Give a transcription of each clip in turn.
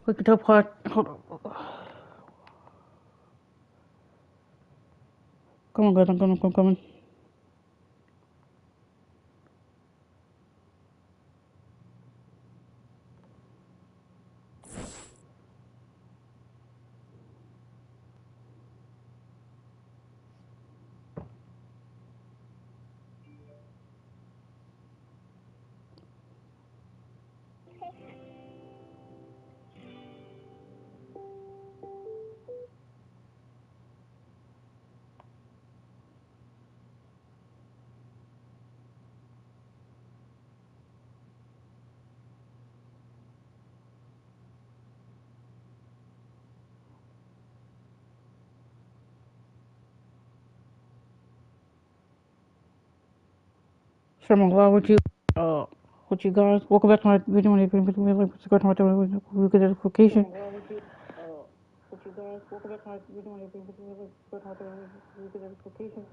Look at the part. Hold on. Come on, guys. I'm coming. Sherman, why would you, with you guys? Welcome back to my video. If you subscribe to my channel, we get a notification. With you guys, welcome back to my video. If you subscribe to my channel, we get a notification.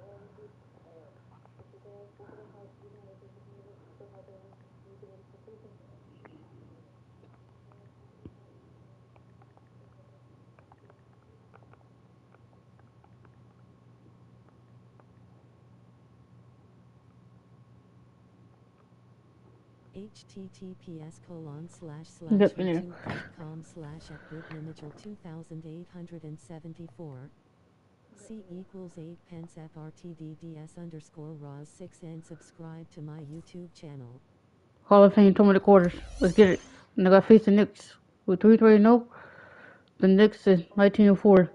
https://youtube.com/@bitmanager2874 C equals 8 pence FRTDDS_RAS 6 and subscribe to my YouTube channel. Hall of Fame, 2 minute quarters. Let's get it. And I got face the Knicks. With 3-3-0, the Knicks is 19-4.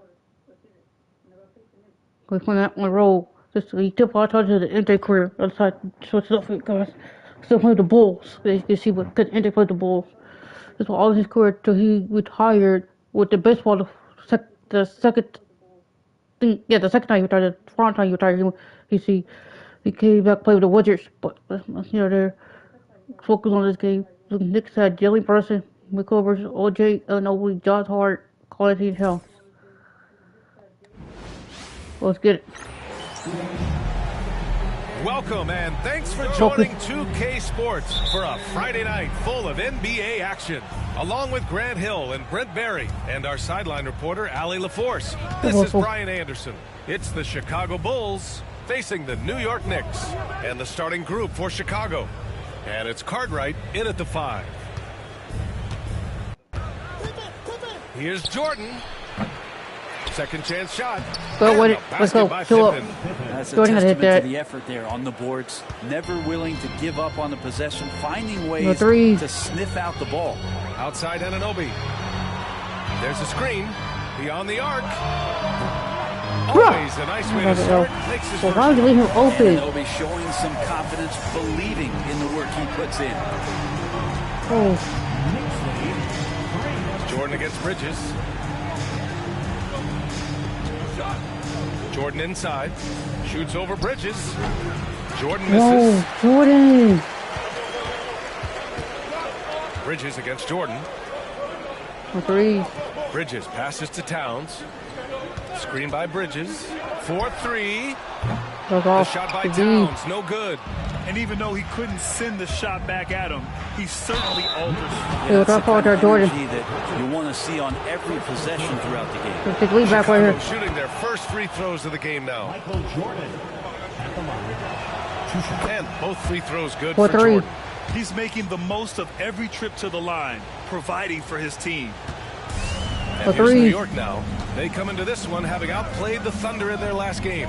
We went out on the road. Just he tip our touches the NBA career. That's how I switch it up for you guys. Still play the Bulls. You can see what good NBA played the Bulls. That's what all his career till he retired with the baseball. The second thing, yeah, the second time he retired, the front time he retired, he came back play with the Wizards. But they're focus on this game. The Knicks had Jelly Person, McCovers, OJ, Noble, Josh Hart, Quality Hell. Let's get it. Welcome and thanks for joining 2K Sports for a Friday night full of NBA action. Along with Grant Hill and Brent Berry and our sideline reporter, Allie LaForce. This is Brian Anderson. It's the Chicago Bulls facing the New York Knicks and the starting group for Chicago. And it's Cartwright in at the 5. Here's Jordan. Second chance shot. Go with it. Let's go. Fill up. That's a testament to the effort there on the boards. Never willing to give up on the possession, finding ways to sniff out the ball. Outside Anunoby. There's a screen. Beyond the arc. Always a nice way to start. Makes his first. Anunoby showing some confidence, believing in the work he puts in. Jordan against Bridges. Jordan inside. Shoots over Bridges. Jordan misses. Whoa, Jordan. Bridges against Jordan. Three. Bridges passes to Towns. Screen by Bridges. 4-3. The shot by Towns, no good. And even though he couldn't send the shot back at him, he certainly alters it. Yeah, that's the Jordan that you want to see on every possession throughout the game. Take lead back right here. Shooting their first free throws of the game now. Michael Jordan at the line. And both free throws good for Jordan. He's making the most of every trip to the line, providing for his team. And here's New York now. They come into this one having outplayed the Thunder in their last game.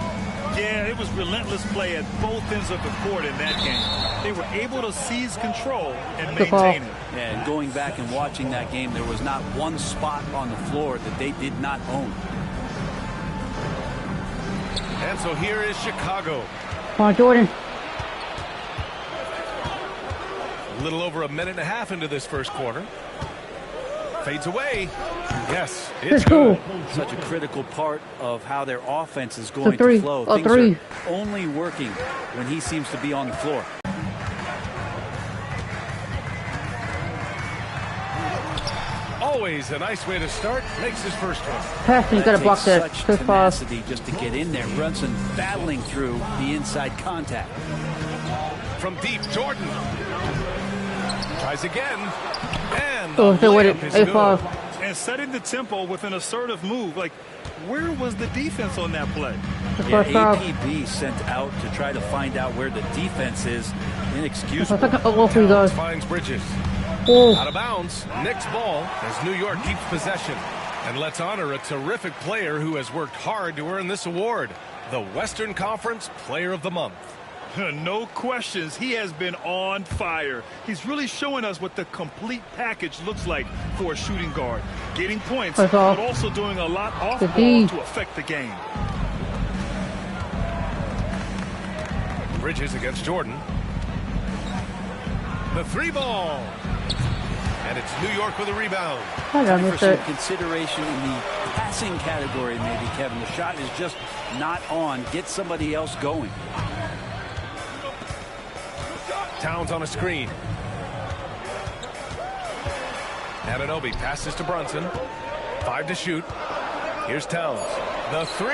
Yeah, it was relentless play at both ends of the court in that game. They were able to seize control and maintain it. Yeah, and going back and watching that game, there was not one spot on the floor that they did not own. And so here is Chicago. Come on, Jordan. A little over a minute and a half into this first quarter. Fades away. Yes, it's good. Such a critical part of how their offense is going to flow. Things are only working when he seems to be on the floor. Always a nice way to start. Makes his first one. Passing, got to block that. Such tenacity just to get in there. Brunson battling through the inside contact. From deep, Jordan tries again. And so wait, A5. setting the tempo with an assertive move. Like, where was the defense on that play? Yeah, APB sent out to try to find out where the defense is. Inexcusable. Towns finds Bridges. Oh. Out of bounds. Knicks ball as New York keeps possession. And let's honor a terrific player who has worked hard to earn this award. The Western Conference Player of the Month. No questions. He has been on fire. He's really showing us what the complete package looks like for a shooting guard. Getting points, but also doing a lot off ball to affect the game. Bridges against Jordan. The 3-ball. And it's New York with a rebound. For some consideration in the passing category, maybe, Kevin. The shot is just not on. Get somebody else going. Towns on a screen. Anunoby passes to Brunson. 5 to shoot. Here's Towns. The 3.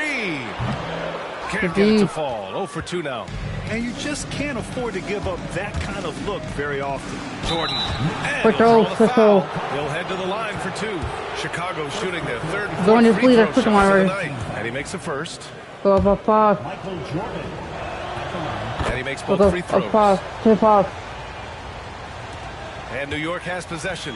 Can't get it to fall. 0 for 2 now. And you just can't afford to give up that kind of look very often. Jordan. And he'll throw the foul. He'll head to the line for 2. Chicago shooting their 3rd and 4th free throw shots of the night. And he makes the first. Go up 5. Michael Jordan. And he makes both free throws. 5. And New York has possession.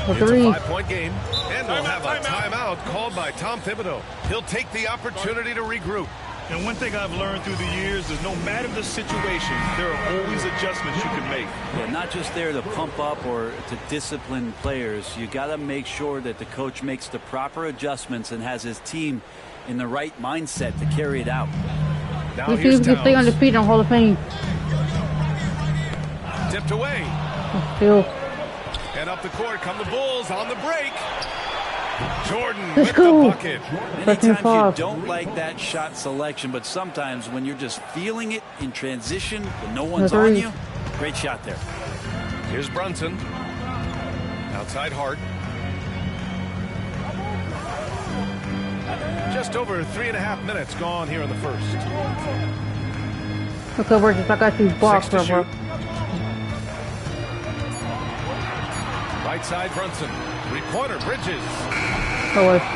It's a 5-point game. And we'll have a timeout called by Tom Thibodeau. He'll take the opportunity to regroup. And one thing I've learned through the years is no matter the situation, there are always adjustments you can make. Yeah, not just there to pump up or to discipline players. You got to make sure that the coach makes the proper adjustments and has his team in the right mindset to carry it out. Now let's see if we can stay on the feet in Hall of Fame. Tipped away. Still. And up the court come the Bulls on the break. Jordan Let's with go. the bucket. Many times you don't like that shot selection, but sometimes when you're just feeling it in transition, when no one's on you, great shot there. Here's Brunson. Outside Hart. Just over 3.5 minutes gone here in the first. Okay, we're just, I got these blocks, bro. Right side Brunson. 3-pointer Bridges.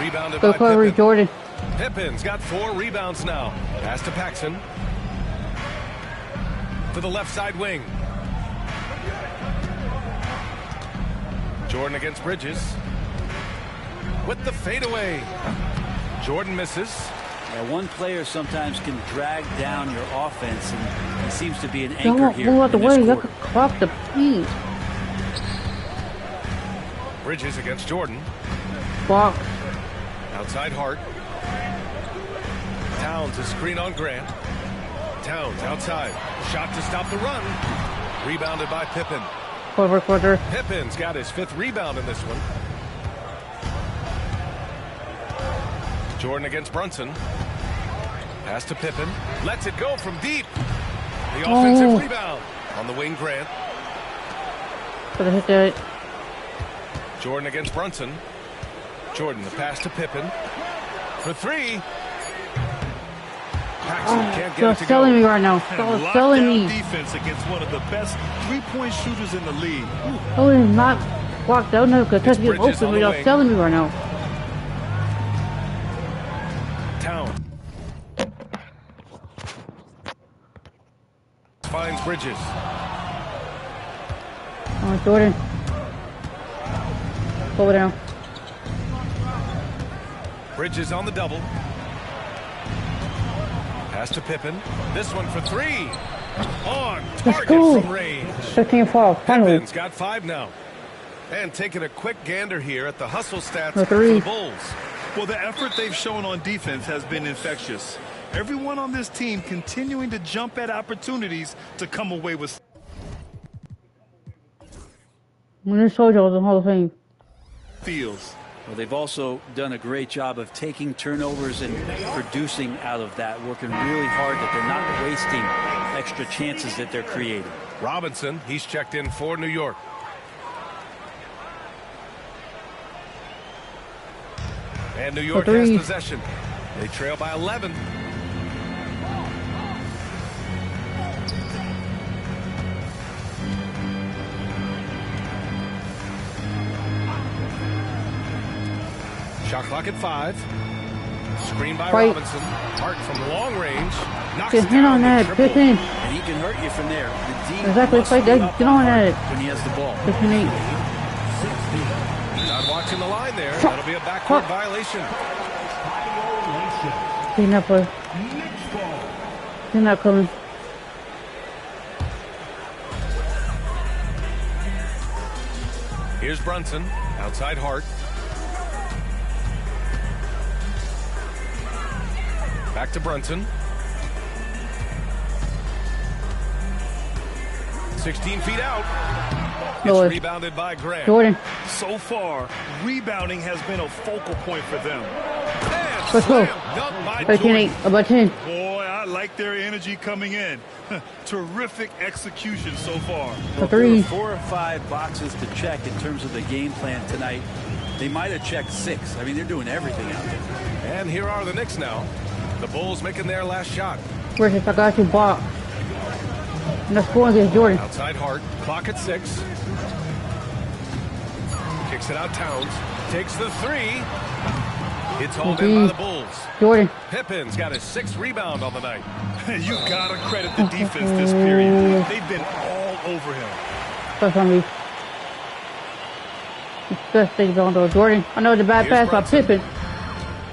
Rebounded go by Pippen. Jordan. Pippen's got 4 rebounds now. Pass to Paxson. To the left side wing. Jordan against Bridges. With the fadeaway. Jordan misses. Yeah, one player sometimes can drag down your offense, and he seems to be an anchor here. Move out the way. You have to clock the paint. Bridges against Jordan. Block. Outside Hart. Towns a screen on Grant. Towns outside. Shot to stop the run. Rebounded by Pippen. Quarter. Pippen's got his 5th rebound in this one. Jordan against Brunson. Pass to Pippen. Lets it go from deep. The offensive rebound. On the wing, Grant. Gotta hit that. Jordan against Brunson. Jordan, the pass to Pippen. For 3. Paxson can't get it to go. Selling me right now. Selling me. Defense against one of the best 3-point shooters in the league. Oh, it's not blocked out. No, because touch me open without selling me right now. Town. Finds Bridges. Oh, Jordan. Go down. Bridges on the double. Pass to Pippen. This one for 3. On target from range. 15-4. Finally. Pippen's got 5 now. And taking a quick gander here at the hustle stats for the Bulls. Well, the effort they've shown on defense has been infectious. Everyone on this team continuing to jump at opportunities to come away with. Minnesota was in Hall of Fame. Feels. Well, they've also done a great job of taking turnovers and producing out of that, working really hard that they're not wasting extra chances that they're creating. Robinson, he's checked in for New York. And New York has possession. They trail by 11. Shot clock at 5. Screen by Right. Robinson. Hart from long range. Knocks Get hit down on the that. triple. 15. And he can hurt you from there. The D Exactly, must fight be that. up Get on on Hart that. when he has the ball. 15-8. Not watching the line there. That'll be a backcourt violation. He's not play. He's not coming. Here's Brunson. Outside Hart. Back to Brunson. 16 feet out. No, It's rebounded by Grant. Jordan. So far, rebounding has been a focal point for them. And Let's go. slam dunk by 13-8. Jordan. About 10. Boy, I like their energy coming in. Terrific execution so far. For There were 3. 4 or 5 boxes to check in terms of the game plan tonight. They might have checked 6. I mean, they're doing everything out there. And here are the Knicks now. The Bulls making their last shot. Where's this? I got you blocked. And that's scoring against Jordan. Outside Hart. Clock at 6. Kicks it out Towns. Takes the 3. It's hauled in by the Bulls. Jordan. Pippin's got his 6th rebound on the night. You gotta credit the defense this period. They've been all over him. That's on me. Just take it on to Jordan. I know the bad Here's pass by Brunson. Pippen.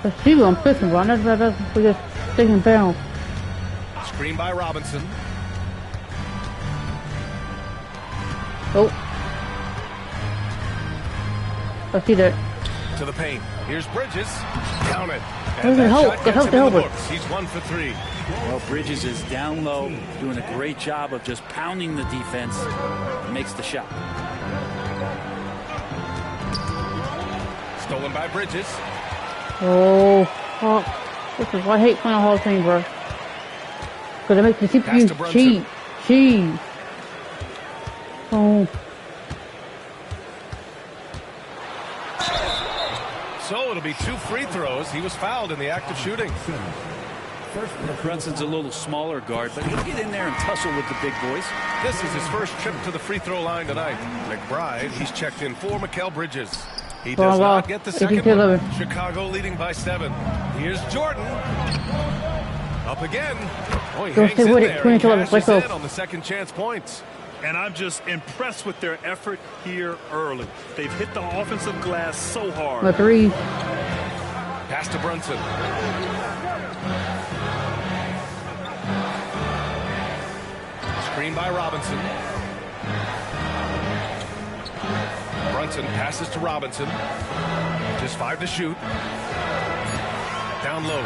Let's see what I'm Pippen, bro. I know the bad pass for just taking down. Screen by Robinson. Oh. I see that. To the paint. Here's Bridges. Count it. Where's the that help? shot The gets help, him the in helper. books. He's 1 for 3. Well, Bridges is down low, doing a great job of just pounding the defense. Makes the shot. Stolen by Bridges. Oh, fuck. This is why I hate playing Hall of Fame, bro. Because it makes the Pass to CPU Brunson. cheat. Oh. So it'll be 2 free throws. He was fouled in the act of shooting. Brunson's a little smaller guard, but he'll get in there and tussle with the big boys. This is his first trip to the free throw line tonight. McBride, he's checked in for Mikal Bridges. He does Wow. not get the second 82-11. one. Chicago leading by 7. Here's Jordan. Up again. Oh, he Go hangs stay in with it. there. 22-11. He Let's cashes go. in on the second chance points. And I'm just impressed with their effort here early. They've hit the offensive glass so hard. A 3. Pass to Brunson. Screen by Robinson. Brunson passes to Robinson. Just 5 to shoot. Down low.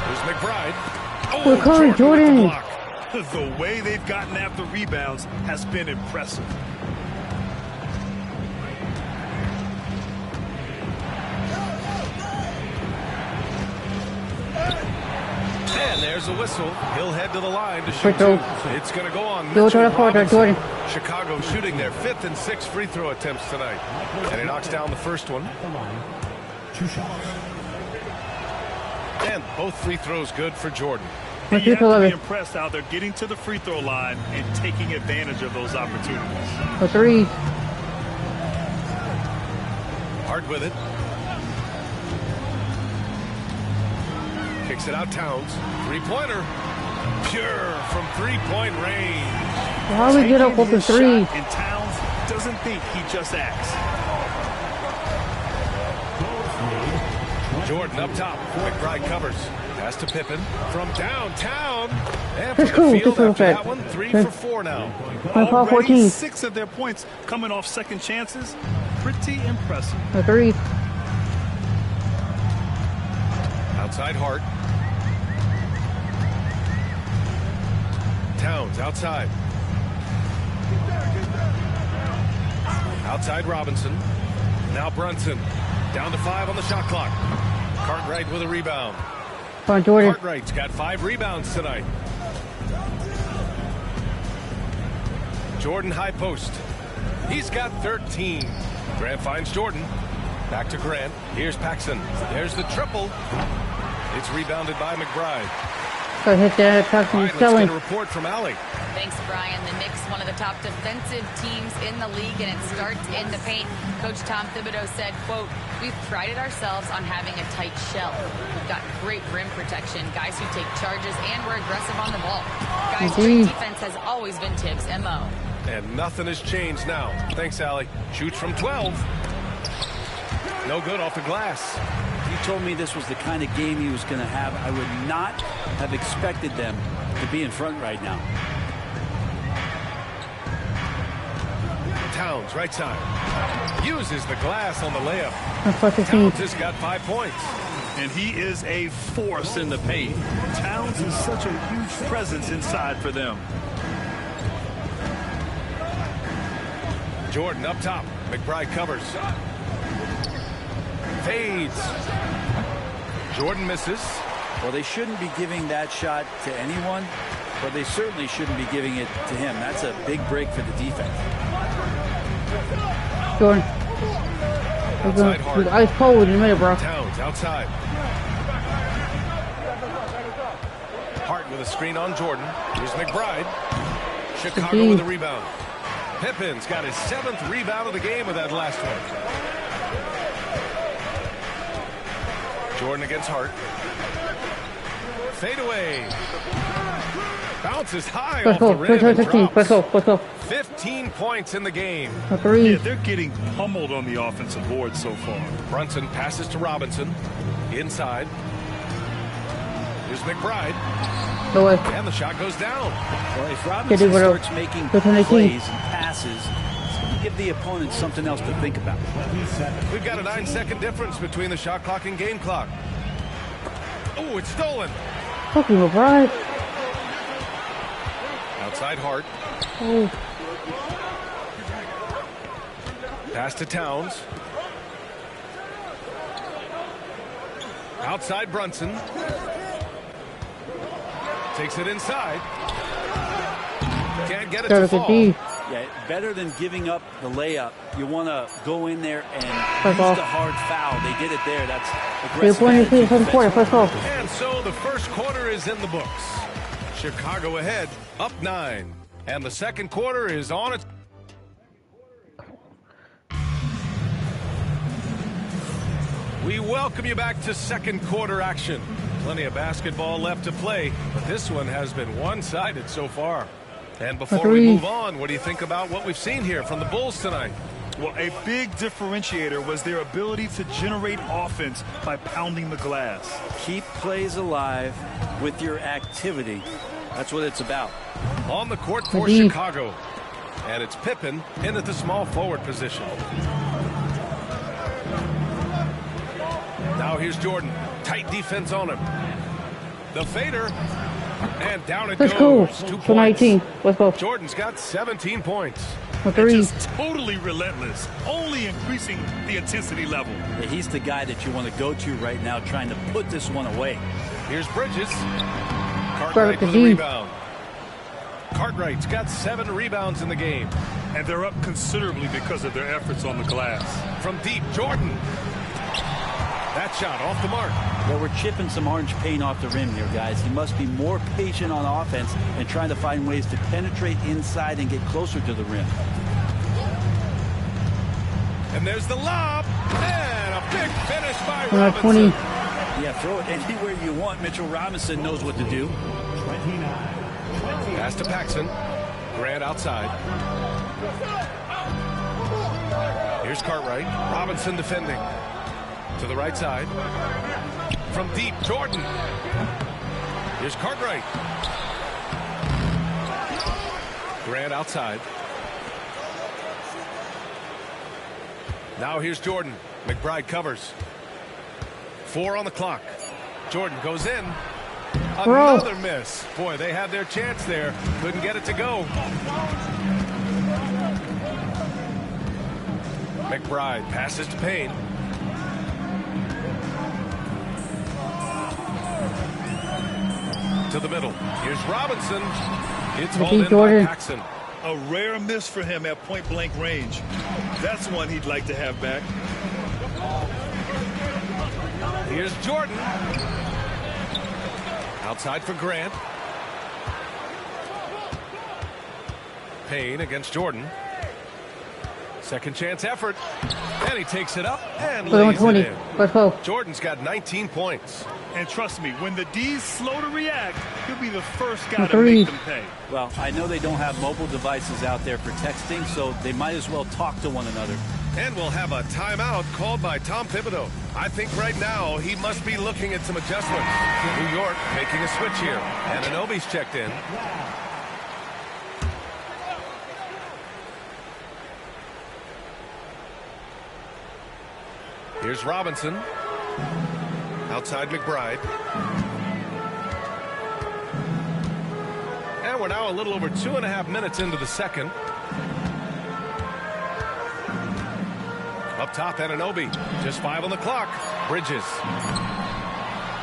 There's McBride. We're calling Jordan. with the block. The way they've gotten after rebounds has been impressive. And there's a whistle. He'll head to the line to Free shoot throw. 2. It's going to go on Go to Mitchell the corner, Robinson. Jordan. Chicago shooting their 5th and 6th free throw attempts tonight. And he knocks down the first one. The line. 2 shots. And both free throws good for Jordan. And you have to 11. be impressed how they're getting to the free throw line and taking advantage of those opportunities. A 3. Hard with it. Kicks it out Towns. 3-pointer. Pure from 3-point range. How we get up Taking with the his 3? shot, and Towns doesn't think, he just acts. Jordan up top. McBride covers. Pass to Pippen from downtown. And That's from the cool. field That's cool. after that one, 3 for 4 now. Paul Already 14. 6 of their points coming off second chances. Pretty impressive. A 3. Outside Hart. Towns outside. Outside Robinson. Now Brunson. Down to 5 on the shot clock. Cartwright with a rebound. Come on, Jordan. Cartwright's got 5 rebounds tonight. Jordan high post. He's got 13. Grant finds Jordan. Back to Grant. Here's Paxson. There's the triple. It's rebounded by McBride. Go hit that. Paxson All right, let's selling. get a report from Allie. Thanks, Brian. The Knicks, one of the top defensive teams in the league, and it starts in the paint. Coach Tom Thibodeau said, quote, "We've prided ourselves on having a tight shell. We've got great rim protection, guys who take charges, and we're aggressive on the ball. Guys, great defense has always been Tibbs' MO." And nothing has changed now. Thanks, Allie. Shoots from 12. No good off the glass. He told me this was the kind of game he was going to have. I would not have expected them to be in front right now. Towns, right side. Uses the glass on the layup. That's Towns has got 5 points. And he is a force in the paint. Towns is such a huge presence inside for them. Jordan up top. McBride covers. Fades. Jordan misses. Well, they shouldn't be giving that shot to anyone, but they certainly shouldn't be giving it to him. That's a big break for the defense. Jordan. He's ice cold in the minute, bro. Towns outside. Hart with a screen on Jordan. Here's McBride. Chicago with a rebound. Pippen's got his 7th rebound of the game with that last one. Jordan against Hart. Fade away. Bounces high off the rim and drops. Let's go. 15 points in the game. Yeah, they're getting pummeled on the offensive board so far. Brunson passes to Robinson. Inside. Here's McBride. No way. And the shot goes down. Well, if Robinson starts making plays and passes, it's going to give the opponent something else to think about. We've got a 9-second difference between the shot clock and game clock. Oh, it's stolen. Fucking McBride. Outside Hart. Oh. Pass to Towns. Outside Brunson. Takes it inside. Can't get it to fall. Yeah, better than giving up the layup. You want to go in there and use the hard foul. They did it there. That's aggressive. And so the first quarter is in the books. Chicago ahead, up 9. And the second quarter is on its... We welcome you back to second quarter action. Plenty of basketball left to play, but this one has been one-sided so far. And before we move on, what do you think about what we've seen here from the Bulls tonight? Well, a big differentiator was their ability to generate offense by pounding the glass. Keep plays alive with your activity. That's what it's about. On the court for Chicago. And it's Pippen in at the small forward position. Now here's Jordan. Tight defense on him. The fader. And down it goes. 2 points. 19. Let's go. Jordan's got 17 points. Just totally relentless. Only increasing the intensity level. Yeah, he's the guy that you want to go to right now, trying to put this one away. Here's Bridges. Cartwright with the rebound. Cartwright's got 7 rebounds in the game. And they're up considerably because of their efforts on the glass. From deep, Jordan. That shot off the mark. Well, we're chipping some orange paint off the rim here, guys. He must be more patient on offense and trying to find ways to penetrate inside and get closer to the rim. And there's the lob. And a big finish by Robinson. Yeah, throw it anywhere you want. Mitchell Robinson knows what to do. 29. Pass to Paxson. Grant outside. Here's Cartwright. Robinson defending. To the right side. From deep, Jordan. Here's Cartwright. Grant outside. Now here's Jordan. McBride covers. 4 on the clock. Jordan goes in. Another miss. Boy, they had their chance there. Couldn't get it to go. McBride passes to Payne. To the middle. Here's Robinson. It's hauled in by Paxson. A rare miss for him at point-blank range. That's one he'd like to have back. Here's Jordan. Outside for Grant. Payne against Jordan. Second chance effort. And he takes it up and lays it in. Let's go. Jordan's got 19 points. And trust me, when the D's slow to react, he'll be the first guy to make them pay. Well, I know they don't have mobile devices out there for texting, so they might as well talk to one another. And we'll have a timeout called by Tom Thibodeau. I think right now he must be looking at some adjustments. New York making a switch here. And Anunoby's checked in. Here's Robinson. Outside McBride. And we're now a little over 2.5 minutes into the second. Up top, Anunoby. Just 5 on the clock. Bridges.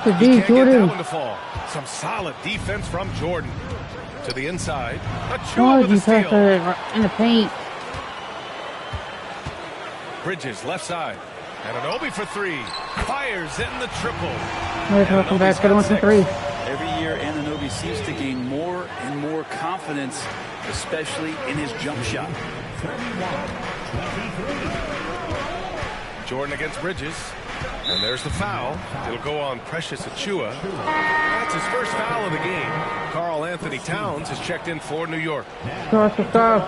The He D, can't get that Jordan. one to fall. Some solid defense from Jordan. To the inside. Why Achua did with you a steal. pass it in the paint? Bridges left side. Anunoby for 3. Fires in the triple. Let's welcome back to the 1 for 3. Every year, Anunoby seems to gain more and more confidence, especially in his jump shot. Jordan against Bridges. And there's the foul. It'll go on Precious Achua. That's his first foul of the game. Karl Anthony Towns has checked in for New York. Let's go.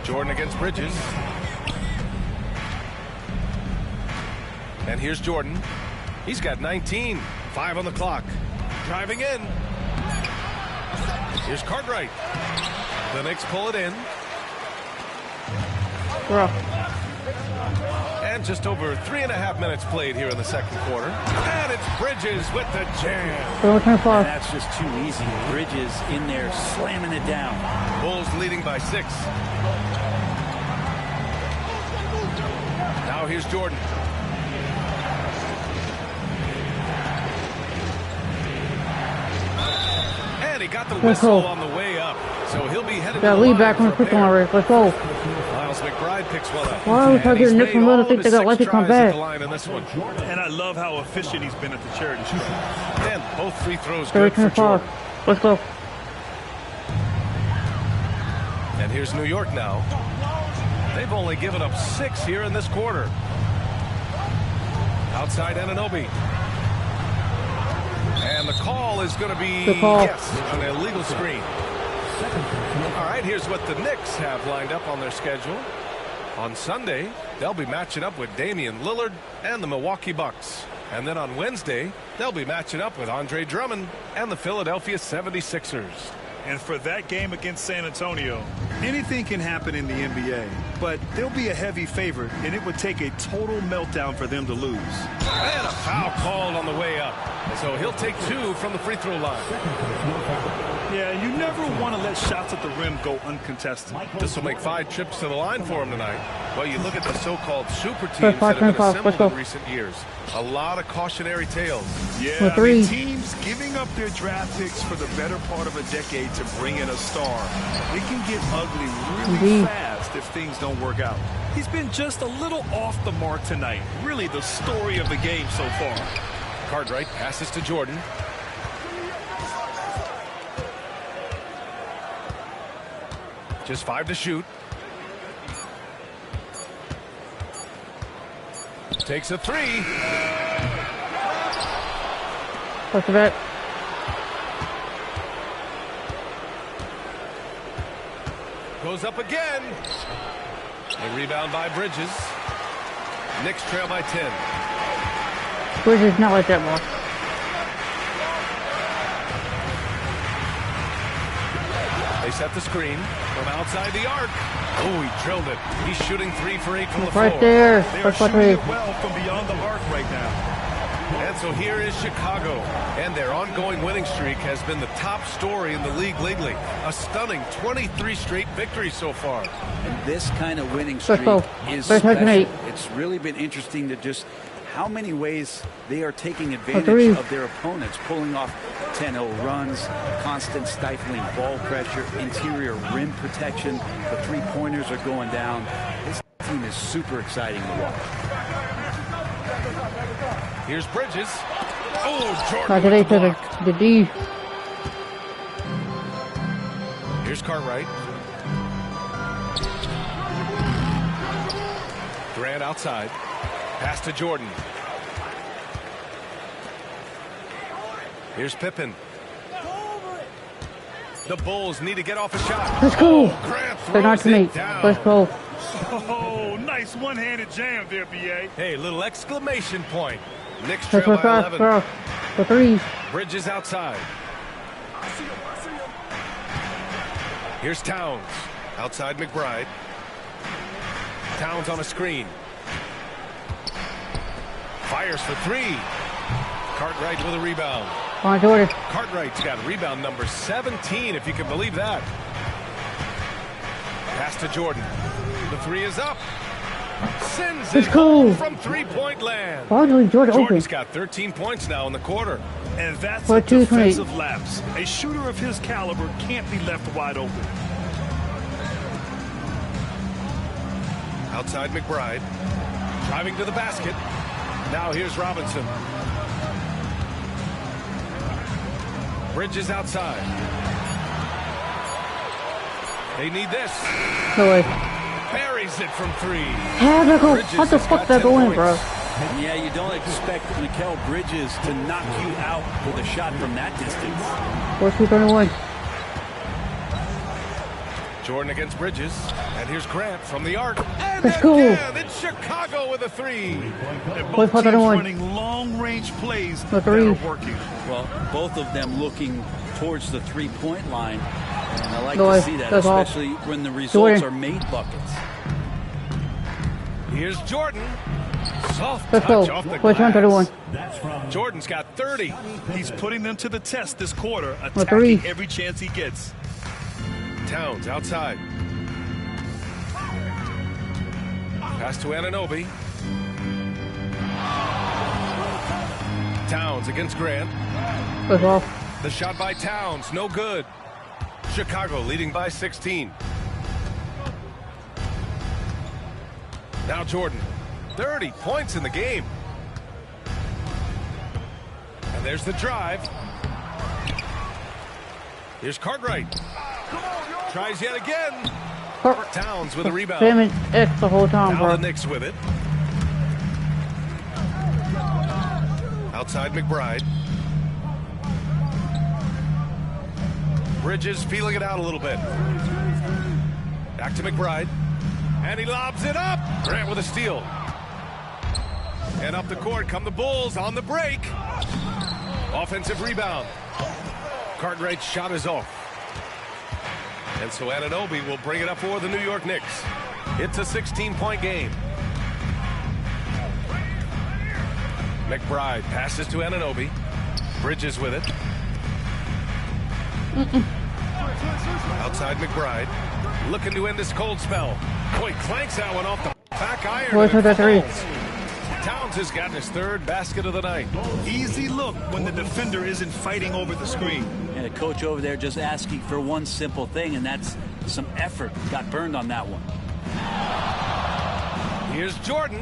Jordan against Bridges. And here's Jordan. He's got 19. 5 on the clock. Driving in. Here's Cartwright. The Knicks pull it in. And just over 3.5 minutes played here in the second quarter. And it's Bridges with the jam. And that's just too easy. Bridges in there slamming it down. Bulls leading by 6. Now here's Jordan. And he got the whistle on the way up. So he'll be headed to the lead line back on the for quick one already. Let's go. Miles McBride picks one up. Why would I get Knicks from Little think they got lucky come back? And I love how efficient he's been at the charity stripe. And both free throws good for 13-5. Jordan. Let's go. And here's New York now. They've only given up 6 here in this quarter. Outside Anunoby. And the call is going to be, yes, an illegal screen. All right, here's what the Knicks have lined up on their schedule. On Sunday, they'll be matching up with Damian Lillard and the Milwaukee Bucks. And then on Wednesday, they'll be matching up with Andre Drummond and the Philadelphia 76ers. And for that game against San Antonio, anything can happen in the NBA, but they'll be a heavy favorite, and it would take a total meltdown for them to lose. And a foul called on the way up. So he'll take 2 from the free throw line. Yeah, you never want to let shots at the rim go uncontested. This will make 5 trips to the line for him tonight. Well, you look at the so-called super teams that have been assembled in recent years. A lot of cautionary tales. Yeah, I mean, teams giving up their draft picks for the better part of a decade to bring in a star. It can get ugly really fast if things don't work out. He's been just a little off the mark tonight. Really the story of the game so far. Cartwright passes to Jordan. Just 5 to shoot. Takes a 3. What's the bet? Goes up again. A rebound by Bridges. Knicks trail by 10. Bridges not like that ball. They set the screen from outside the arc. Oh, he drilled it. He's shooting 3 for 8 from the floor. Right there. They are shooting it well from beyond the arc right now. And so here is Chicago, and their ongoing winning streak has been the top story in the league lately. A stunning 23 straight victories so far. And this kind of winning streak is special. It's really been interesting to just how many ways they are taking advantage of their opponents, pulling off 10-0 runs, constant stifling ball pressure, interior rim protection. The three-pointers are going down. This team is super exciting to watch. Here's Bridges. Oh, Jordan with the block. The D. Here's Cartwright. Grant outside. Pass to Jordan. Here's Pippen. The Bulls need to get off a shot. Let's go. Grant They're not throws to me. it down. Let's go. Oh, nice one-handed jam there, B.A. Hey, little exclamation point. Knicks Let's trail go by fast, 11. bro. For threes. Bridges outside. Here's Towns. Outside McBride. Towns on a screen. Fires for three. Cartwright with a rebound. Come on, Jordan. Cartwright's got rebound number 17, if you can believe that. Pass to Jordan. The three is up. Sends Let's it go. from three-point land. Why did Jordan open? Jordan's got 13 points now in the quarter. And that's For a two, three. defensive lapse. A shooter of his caliber can't be left wide open. Outside McBride. Driving to the basket. Now here's Robinson. Bridges outside. They need this. No way. Buries it from three. How did that go? Bridges How the has fuck got did that 10 go in, points. bro? Yeah, you don't expect Mikal Bridges to knock you out with a shot from that distance. 4-2-21. Jordan against Bridges. And here's Grant from the arc. And Let's go. again, it's Chicago with a three. And Boy, both teams 4-1. running long-range plays The that three. are working. Well, both of them looking towards the three-point line. And I like No to way. see that, That's all. especially when the results Jordan. are made buckets. Here's Jordan. Soft Let's touch go. off the Push glass. 131. Jordan's got 30. He's putting them to the test this quarter, The three. attacking every chance he gets. Towns outside. Pass to Anunoby. Towns against Grant. Let's go. The shot by Towns, no good. Chicago leading by 16. Now Jordan, 30 points in the game. And there's the drive. Here's Cartwright. Tries yet again. Towns with a rebound. Damn X the whole time, Now bro. the Knicks with it. Outside McBride. Bridges feeling it out a little bit. Back to McBride. And he lobs it up. Grant with a steal. And up the court come the Bulls on the break. Offensive rebound. Cartwright's shot is off. And so Anunoby will bring it up for the New York Knicks. It's a 16-point game. McBride passes to Anunoby. Bridges with it. Outside McBride. Looking to end this cold spell. Boy, clanks that one off the back iron. Boy, and it took that three. falls. Towns has gotten his third basket of the night. Easy look when the defender isn't fighting over the screen. And a coach over there just asking for one simple thing, and that's some effort. Got burned on that one. Here's Jordan.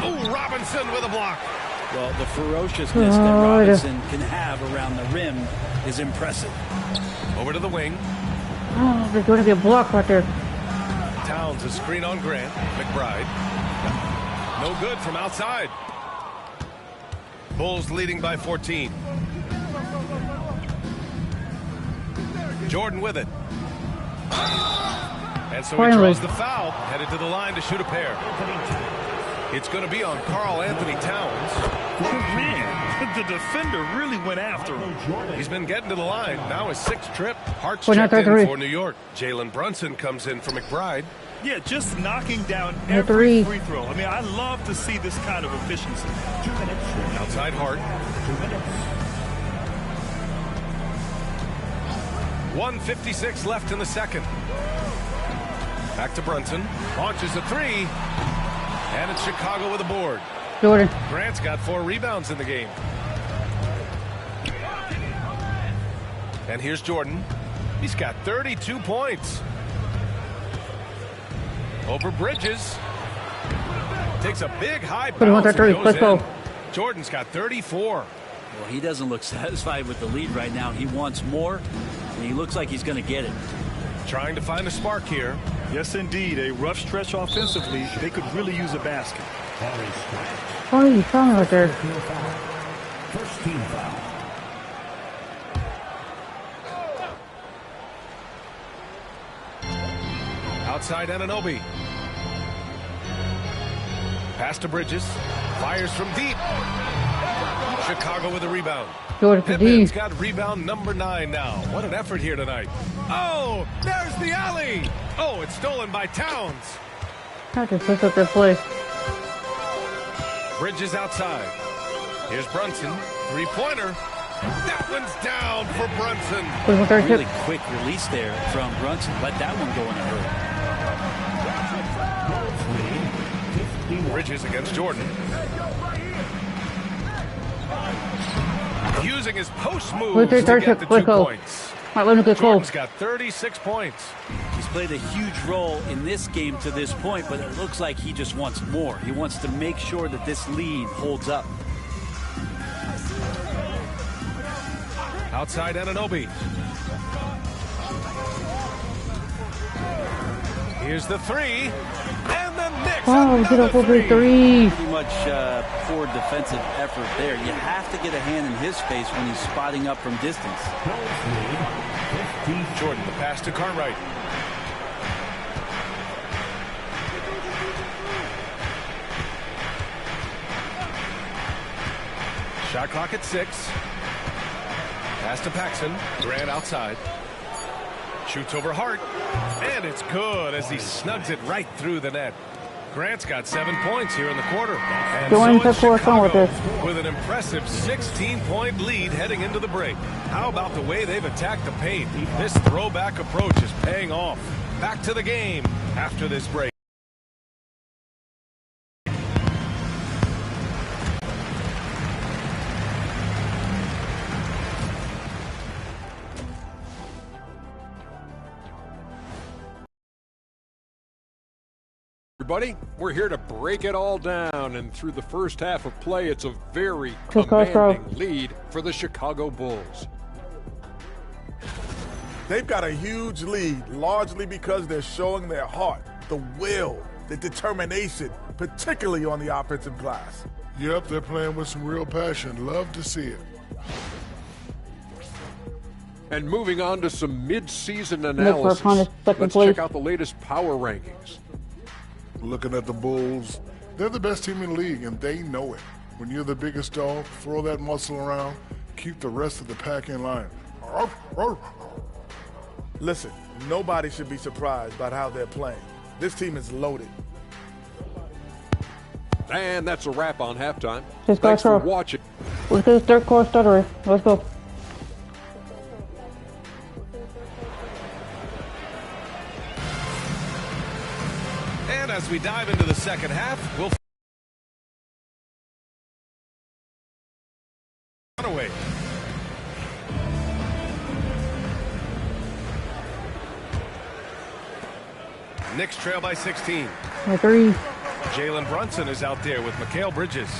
Oh, Robinson with a block. Well, the ferociousness that Robinson can have around the rim is impressive. Over to the wing. Oh, there's going to be a block right there. Towns a screen on Grant. McBride. No good from outside. Bulls leading by 14. Jordan with it. And so he Finally. draws the foul. Headed to the line to shoot a pair. It's going to be on Karl Anthony Towns. Man, the defender really went after him. He's been getting to the line. Now his sixth trip. Hart's Well, not checked in three. for New York. Jalen Brunson comes in for McBride. Yeah, just knocking down The every three. free throw. I mean, I love to see this kind of efficiency. Outside Hart. 1:56 left in the second. Back to Brunson. Launches a three. And it's Chicago with a board. Jordan. Grant's got 4 rebounds in the game. And here's Jordan. He's got 32 points. Over Bridges. Takes a big high Put him on bounce that and three. goes Let's go. in. Jordan's got 34. Well, he doesn't look satisfied with the lead right now. He wants more, and he looks like he's going to get it. Trying to find a spark here. Yes, indeed. A rough stretch offensively. They could really use a basket. Why are you fouling right there? First team foul. Outside Anunoby. Pass to Bridges. Fires from deep. Chicago with a rebound. Pittman's got rebound number 9 now. What an effort here tonight. Oh, there's the alley. Oh, it's stolen by Towns. How to switch up their play. Bridges outside. Here's Brunson. Three-pointer. That one's down for Brunson. Really quick release there from Brunson. Let that one go in a hurry. Bridges against Jordan. Using his post moves to get the 2 points. Jordan's got 36 points. He's played a huge role in this game to this point, but it looks like he just wants more. He wants to make sure that this lead holds up. Outside Anunoby. Here's the three. And the Knicks. Oh, get up over three. Pretty much poor defensive effort there. You have to get a hand in his face when he's spotting up from distance. Jordan, the pass to Cartwright. Shot clock at 6. Pass to Paxson. Grant outside. Shoots over Hart. And it's good as he snugs it right through the net. Grant's got 7 points here in the quarter. And so is Chicago with an impressive 16-point lead heading into the break. How about the way they've attacked the paint? This throwback approach is paying off. Back to the game after this break. Everybody, we're here to break it all down, and through the first half of play, it's a very commanding lead for the Chicago Bulls. They've got a huge lead, largely because they're showing their heart, the will, the determination, particularly on the offensive glass. Yep, they're playing with some real passion. Love to see it. And moving on to some mid-season analysis, let's check out the latest power rankings. Looking at the Bulls, they're the best team in the league, and they know it. When you're the biggest dog, throw that muscle around, keep the rest of the pack in line. Listen, nobody should be surprised by how they're playing. This team is loaded. And that's a wrap on halftime. Thanks for watching. Let's do third quarter stuttering. Let's go. And as we dive into the second half, we'll away. Knicks trail by 16. My three. Jalen Brunson is out there with Mikal Bridges.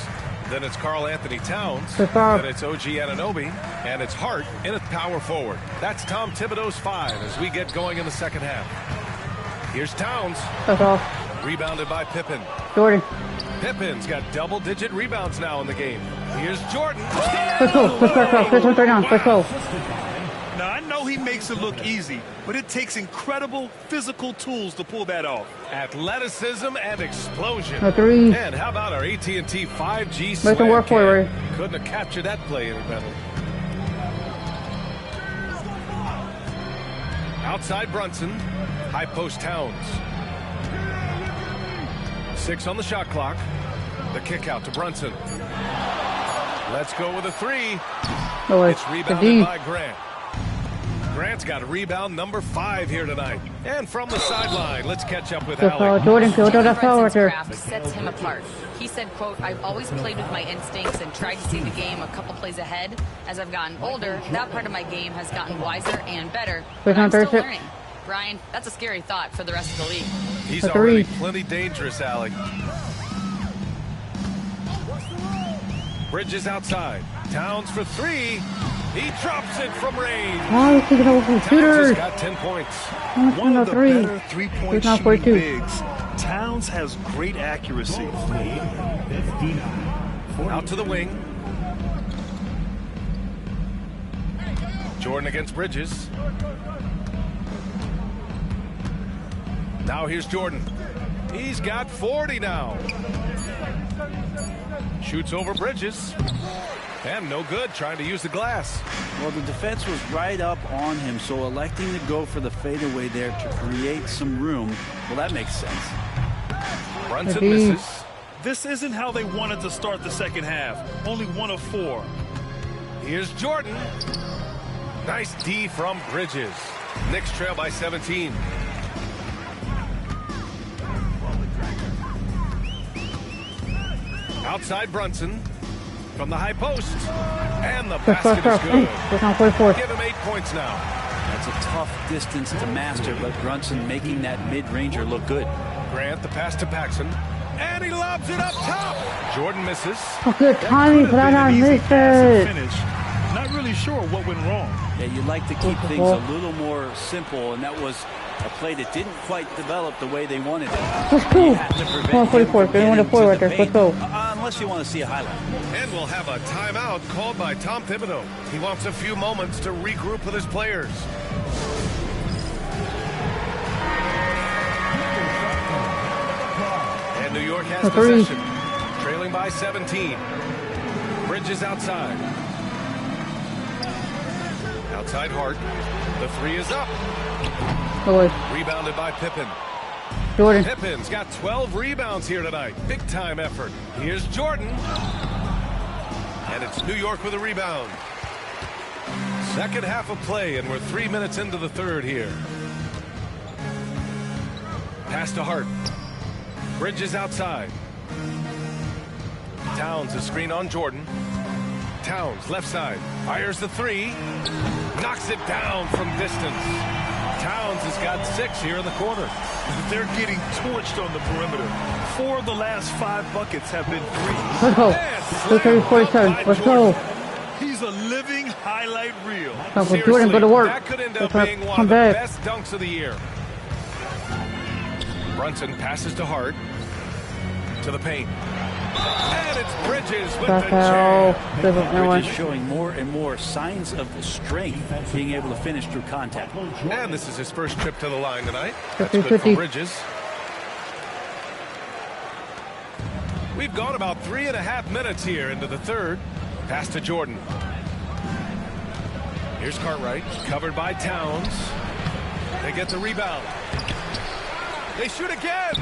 Then it's Karl Anthony Towns. Then it's OG Anunoby. And it's Hart in at power forward. That's Tom Thibodeau's 5 as we get going in the second half. Here's Towns. That's all. Rebounded by Pippen. Jordan. Pippen's got double-digit rebounds now in the game. Here's Jordan. Let's go. Let's go. Let's go. Let's go. Now, I know he makes it look easy, but it takes incredible physical tools to pull that off. Athleticism and explosion. A three. And how about our AT&T 5G Make slam it work for you. Couldn't have captured that play any better. Outside Brunson. High post Towns. 6 on the shot clock. The kick out to Brunson. Let's go with a 3. No way. It's rebounded by Grant. Grant's got rebound number 5 here tonight. And from the sideline, let's catch up with Alec. Jordan killed that foul right there. Craft sets him apart. He said, quote, I've always played with my instincts and tried to see the game a couple plays ahead. As I've gotten older, that part of my game has gotten wiser and better. But I'm still learning. Brian, that's a scary thought for the rest of the league. He's already plenty dangerous, Alec. Bridges outside. Towns for 3. He drops it from range. Oh, he's taking over from shooters. Got 10 points. One of the better three-point shooting 42. bigs. Towns has great accuracy. Out to the wing. Jordan against Bridges. Now here's Jordan. He's got 40 now. Shoots over Bridges. And no good, trying to use the glass. Well, the defense was right up on him, so electing to go for the fadeaway there to create some room, well, that makes sense. Brunson misses. This isn't how they wanted to start the second half. Only 1 of 4. Here's Jordan. Nice D from Bridges. Knicks trail by 17. Outside Brunson. From the high post. And the basket is good. Give him 8 points now. That's a tough distance to master, but Brunson making that mid-ranger look good. Grant, the pass to Paxson. And he lobs it up top. Jordan misses. Oh, good timing, but I don't miss it. Finish. Not really sure what went wrong. Yeah, you'd like to keep things a little more simple, and that was a play that didn't quite develop the way they wanted it. Let's go. 144. They want a 4 right there. Let's go. Unless you want to see a highlight. And we'll have a timeout called by Tom Thibodeau. He wants a few moments to regroup with his players. And New York has possession. Trailing by 17. Bridges outside. Outside Hart. The 3 is up. Rebounded by Pippen. Jordan. Pippen's got 12 rebounds here tonight. Big time effort. Here's Jordan. And it's New York with a rebound. Second half of play, and we're 3 minutes into the third here. Pass to Hart. Bridges outside. Towns a screen on Jordan. Towns left side. Fires the 3. Knocks it down from distance. Towns has got 6 here in the quarter. They're getting torched on the perimeter. 4 of the last 5 buckets have been 3s. Let's go. 2:47. Let's go. He's a living highlight reel. Jordan, go to work. That could end up being one of the best dunks of the year. Brunson passes to Hart. To the paint. And it's Bridges with the jam. Bridges showing more and more signs of strength, being able to finish through contact. And this is his first trip to the line tonight. That's good for Bridges. We've gone about 3.5 minutes here into the third. Pass to Jordan. Here's Cartwright, covered by Towns. They get the rebound. They shoot again.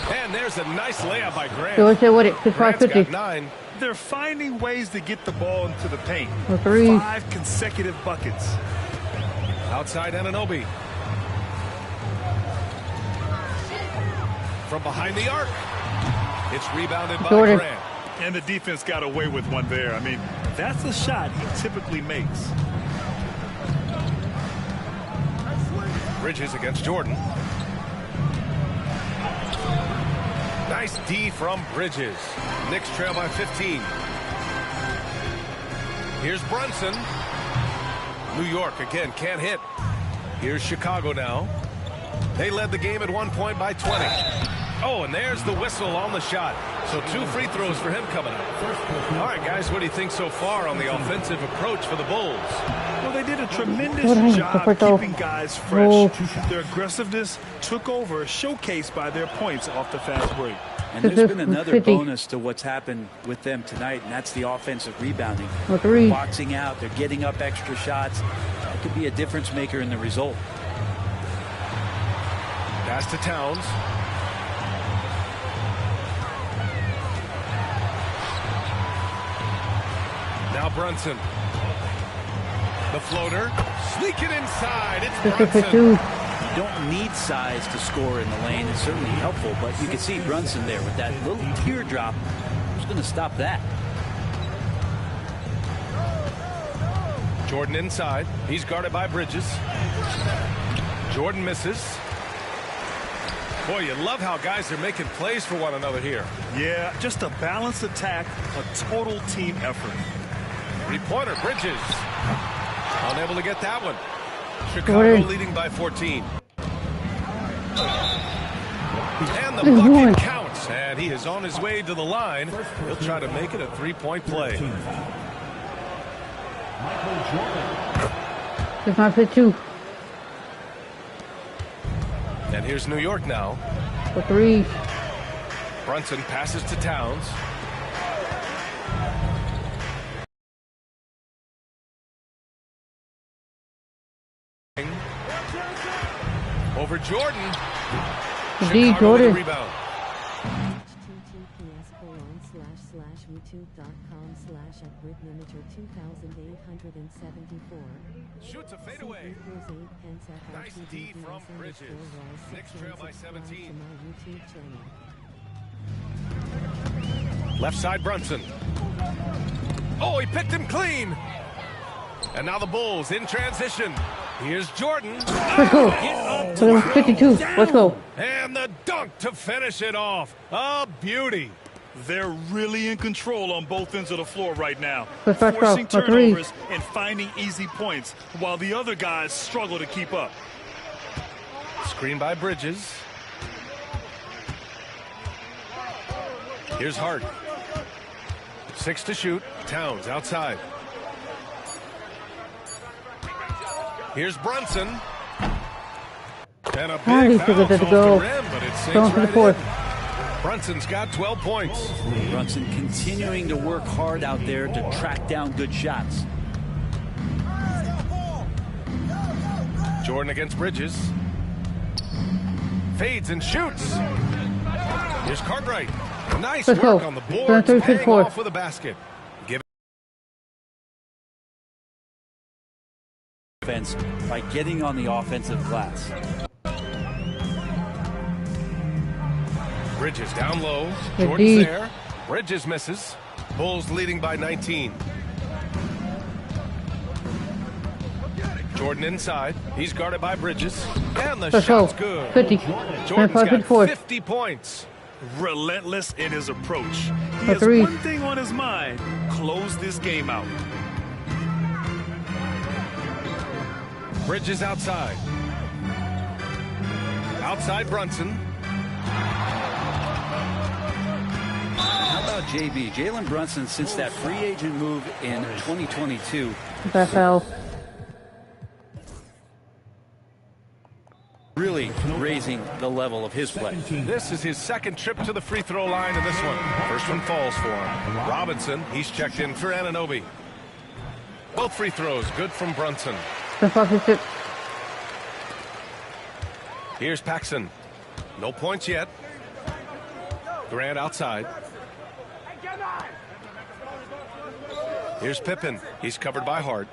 And there's a nice layup by Grant. Grant's got 9. They're finding ways to get the ball into the paint. 3. 5 consecutive buckets. Outside Anunoby. From behind the arc. It's rebounded by Grant. And the defense got away with one there. I mean, that's a shot he typically makes. Bridges against Jordan. Nice D from Bridges. Knicks trail by 15. Here's Brunson. New York again can't hit. Here's Chicago now. They led the game at one point by 20. Oh, and there's the whistle on the shot. So 2 free throws for him coming up. All right, guys, what do you think so far on the offensive approach for the Bulls? Well, they did a tremendous job keeping guys fresh. Their aggressiveness took over, showcased by their points off the fast break. And there's been another bonus to what's happened with them tonight, and that's the offensive rebounding. 3. Boxing out, they're getting up extra shots. That could be a difference maker in the result. Pass to Towns. Now Brunson. The floater. Sneak it inside. It's Brunson. You don't need size to score in the lane. It's certainly helpful, but you can see Brunson there with that little teardrop. Who's going to stop that? Jordan inside. He's guarded by Bridges. Jordan misses. Boy, you love how guys are making plays for one another here. Yeah, just a balanced attack, a total team effort. 3-pointer, Bridges. Unable to get that one. Chicago leading by 14. And the bucket counts, and he is on his way to the line. He'll try to make it a three-point play. There's my fit two. And here's New York now. For three. Brunson passes to Towns. Over Jordan. Indeed, Jordan. https://youtube.com/adriblimiter2074. Shoots a fadeaway. Nice D from Bridges. Knicks trail by 17. Left side Brunson. Oh, he picked him clean. And now the Bulls in transition. Here's Jordan. Let's go. 52. Let's go. And the dunk to finish it off. A beauty. They're really in control on both ends of the floor right now, Let's forcing go. turnovers and finding easy points, while the other guys struggle to keep up. Screen by Bridges. Here's Hart. 6 to shoot. Towns outside. Here's Brunson. And a big bounce off the rim, but it sinks right in. Brunson's got 12 points. Brunson continuing to work hard out there to track down good shots. Jordan against Bridges. Fades and shoots. Here's Cartwright. Nice work on the boards, paying off with a basket. By getting on the offensive glass. Bridges down low. Jordan's there. Bridges misses. Bulls leading by 19. Jordan inside. He's guarded by Bridges. And the shot's good. 50. Jordan's got 50 points. Relentless in his approach. He has one thing on his mind. Close this game out. Bridges outside. Outside Brunson. How about JB? Jalen Brunson, since that free agent move in 2022. That fell. Really raising the level of his play. This is his second trip to the free throw line in this one. First one falls for him. Robinson, he's checked in for Anunoby. Both free throws good from Brunson. Here's Paxson. No points yet. Grant outside. Here's Pippen. He's covered by Hart.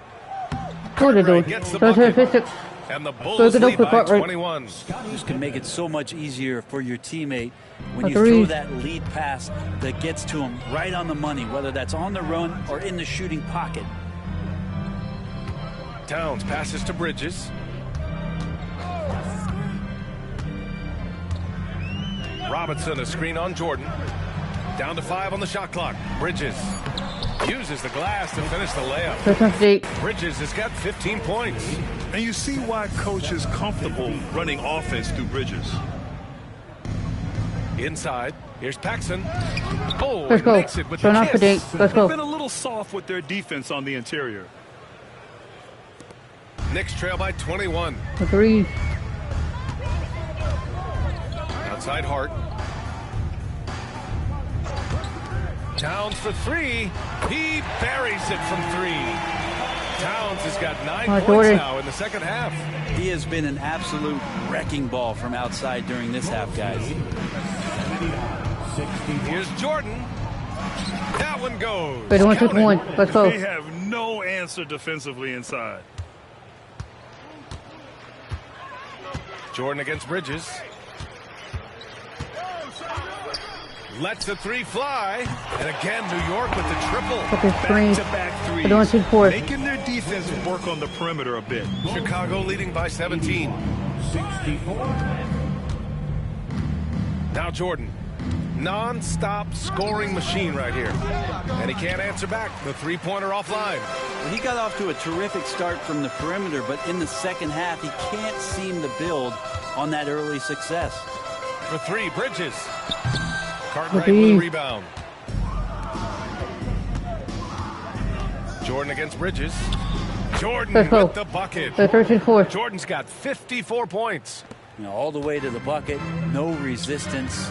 Gets the bucket. And the Bulls lead by 21. This can make it so much easier for your teammate when you throw that lead pass that gets to him right on the money, whether that's on the run or in the shooting pocket. Towns passes to Bridges. Robinson, a screen on Jordan. Down to 5 on the shot clock. Bridges uses the glass to finish the layup. Bridges has got 15 points. And you see why coach is comfortable running offense through Bridges. Inside, here's Paxson. Oh, let's go. Makes it with the kiss. Let's go. They've been a little soft with their defense on the interior. Knicks trail by 21. Three. Outside Hart. Towns for 3. He buries it from 3. Towns has got 9 points now in the second half. He has been an absolute wrecking ball from outside during this half, guys. Here's Jordan. That one goes. Wait, 151. Let's go. They have no answer defensively inside. Jordan against Bridges. Lets the 3 fly. And again, New York with the triple. Back-to-back threes. Making their defense work on the perimeter a bit. Chicago leading by 17. Now Jordan. non-stop scoring machine right here. And he can't answer back. The three-pointer offline. He got off to a terrific start from the perimeter, but in the second half, he can't seem to build on that early success. For three, Bridges. Cartwright with a rebound. Jordan against Bridges. Jordan with the bucket. 13-4. Jordan's got 54 points. You know, all the way to the bucket, no resistance,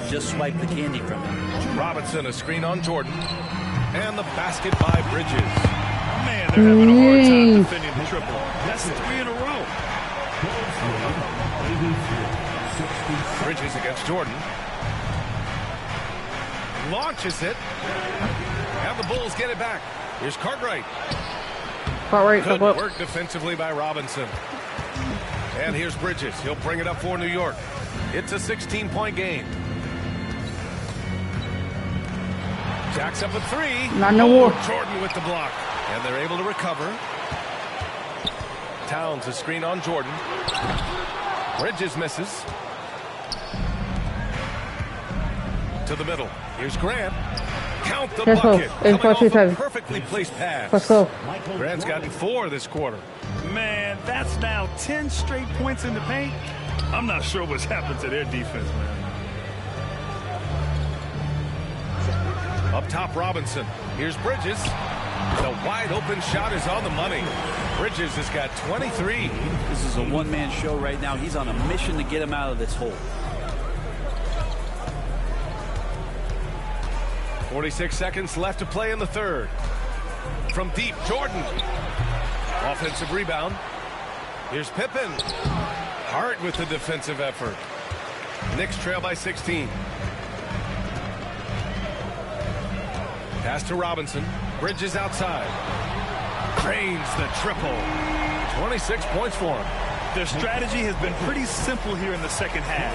just swipe the candy from him. Robinson, a screen on Jordan. And the basket by Bridges. Man, they're having a hard time defending the triple. That's 3 in a row. Bridges against Jordan. Launches it. And the Bulls get it back. Here's Cartwright. Good work defensively by Robinson. And here's Bridges. He'll bring it up for New York. It's a 16-point game. Jacks up a three. Not no more. Jordan with the block. And they're able to recover. Towns a screen on Jordan. Bridges misses. To the middle. Here's Grant. Count the bucket. Coming off a perfectly placed pass. Let's go. Grant's gotten 4 this quarter. Man, that's now 10 straight points in the paint. I'm not sure what's happened to their defense, man. Up top, Robinson. Here's Bridges. The wide open shot is on the money. Bridges has got 23. This is a one-man show right now. He's on a mission to get him out of this hole. 46 seconds left to play in the third. From deep, Jordan. Offensive rebound. Here's Pippen. Hart with the defensive effort. Knicks trail by 16. Pass to Robinson. Bridges outside. Cranes the triple. 26 points for him. Their strategy has been pretty simple here in the second half.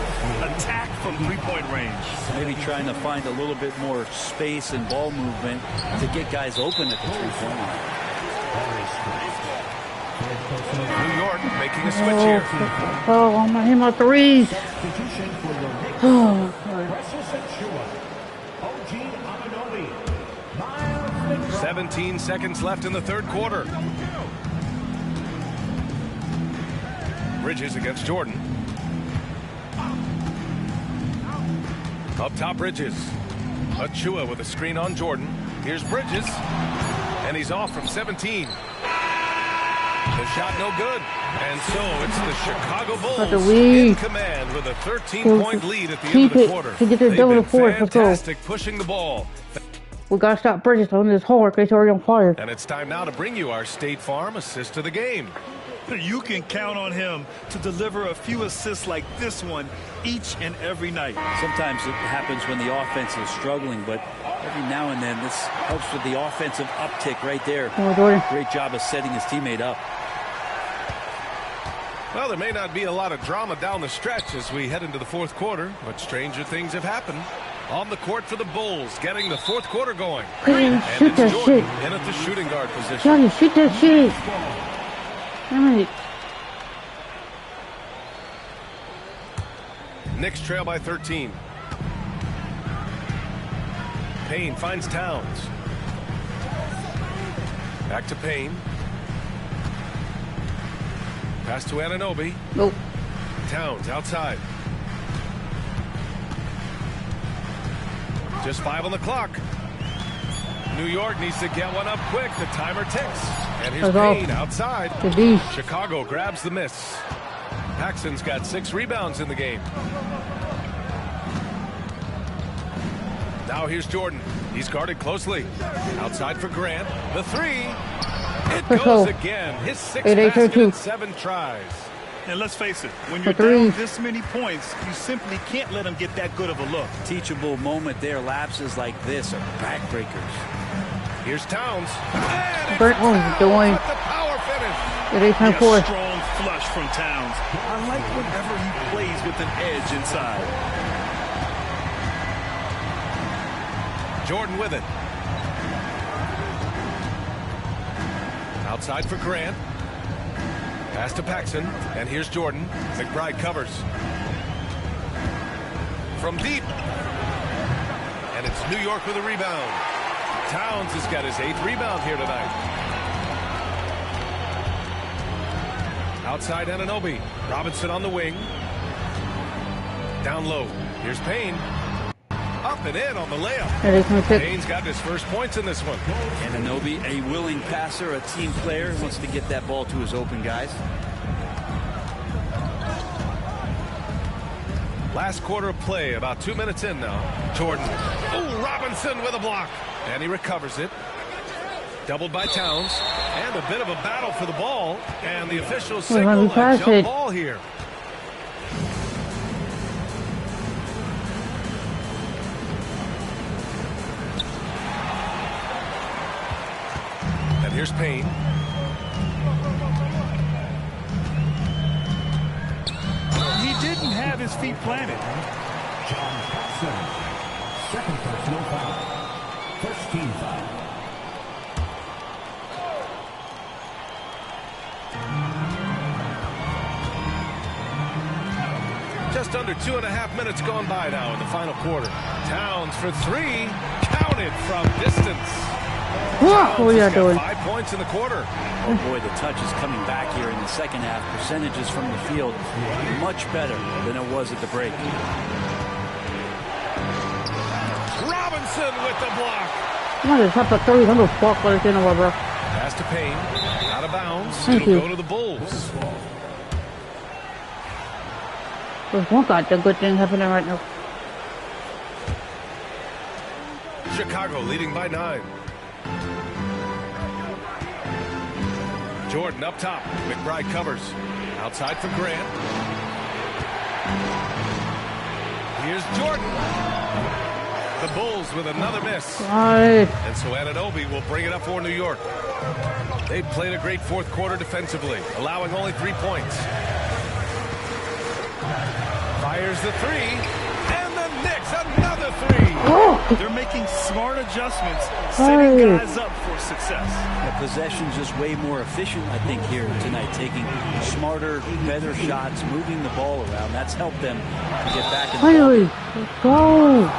Attack from three-point range. Maybe trying to find a little bit more space and ball movement to get guys open at the three-point line. New York making a switch here. Oh, I'm hitting my threes. Oh, 17 seconds left in the third quarter. Bridges against Jordan. Up top, Bridges. Achua with a screen on Jordan. Here's Bridges. And he's off from 17. The shot no good. And so it's the Chicago Bulls in command with a 13-point lead at the end of the quarter. They've been fantastic pushing the ball. We got to stop Bridges on this hard. He's already on fire. And it's time now to bring you our State Farm assist of the game. You can count on him to deliver a few assists like this one each and every night. Sometimes it happens when the offense is struggling, but every now and then this helps with the offensive uptick right there. Great job of setting his teammate up. Well, there may not be a lot of drama down the stretch as we head into the fourth quarter, but stranger things have happened. On the court for the Bulls, getting the fourth quarter going. And it's Jordan in at the shooting guard position. Johnny, shoot that shit. Damn it. Knicks trail by 13. Payne finds Towns. Back to Payne. Pass to Anunoby. Nope. Towns outside. Just 5 on the clock. New York needs to get one up quick. The timer ticks. And here's Payne outside. Chicago grabs the miss. Paxson's got 6 rebounds in the game. Now here's Jordan. He's guarded closely. Outside for Grant. The three. It goes again. His 6th basket in 7 tries. And let's face it, when you're down this many points, you simply can't let them get that good of a look. Teachable moment there. Lapses like this are backbreakers. Here's Towns. What the power finish. A strong flush from Towns. I like whenever he plays with an edge inside. Jordan with it. Outside for Grant. Pass to Paxson, and here's Jordan. McBride covers. From deep. And it's New York with a rebound. Towns has got his 8th rebound here tonight. Outside Anunoby. Robinson on the wing. Down low. Here's Payne. Up and in on the layup. Payne's got his first points in this one. Anunoby, a willing passer, a team player, wants to get that ball to his open guys. Last quarter of play, about 2 minutes in now. Jordan. Oh, Robinson with a block. And he recovers it. Doubled by Towns. And a bit of a battle for the ball. And the officials signal a jump ball here. And here's Payne. He didn't have his feet planted. John Paxson. Second personal foul. First team foul. Just under 2.5 minutes gone by now in the final quarter. Towns for 3. Counted from distance. What are you doing? 5 points in the quarter. Oh boy, the touch is coming back here in the second half. Percentages from the field much better than it was at the break. Robinson with the block. Come on, top of 300 block what it's in over, bro. Pass to Payne. Out of bounds. Thank It'll you. go to the Bulls. There's one goddamn good thing happening right now. Chicago leading by 9. Jordan up top. McBride covers. Outside for Grant. Here's Jordan. The Bulls with another miss. Right. And so Anunoby will bring it up for New York. They played a great fourth quarter defensively, allowing only 3 points. Fires the 3. And the Knicks another 3. Oh. They're making smart adjustments, setting guys up for success. The possession just way more efficient, I think, here tonight. Taking smarter, better shots, moving the ball around. That's helped them get back in the Finally, let's go.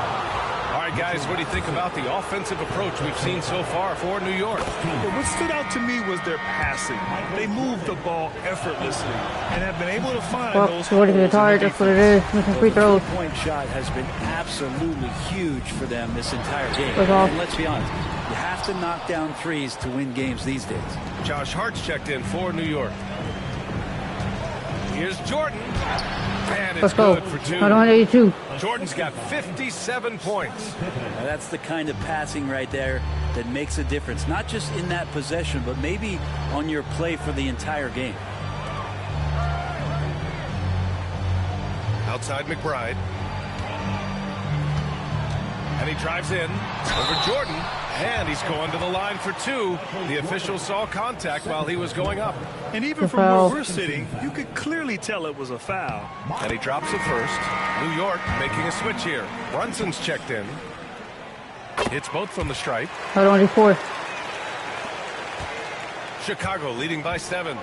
All right, guys, what do you think about the offensive approach we've seen so far for New York? But what stood out to me was their passing. They moved the ball effortlessly and have been able to find those. Well, Jordan gets tired, that's what it is. Missing free throws. The three-point shot has been absolutely huge for them this entire game. That's all. And let's be honest, you have to knock down threes to win games these days. Josh Hart's checked in for New York. Here's Jordan. And it's Let's go. good for 2. 182. Jordan's got 57 points. Now that's the kind of passing right there that makes a difference, not just in that possession, but maybe on your play for the entire game. Outside McBride. And he drives in over Jordan. And he's going to the line for 2. The official saw contact while he was going up. And even from where we're sitting, you could clearly tell it was a foul. And he drops it first. New York making a switch here. Brunson's checked in. Hits both from the stripe. 184. Chicago leading by 7.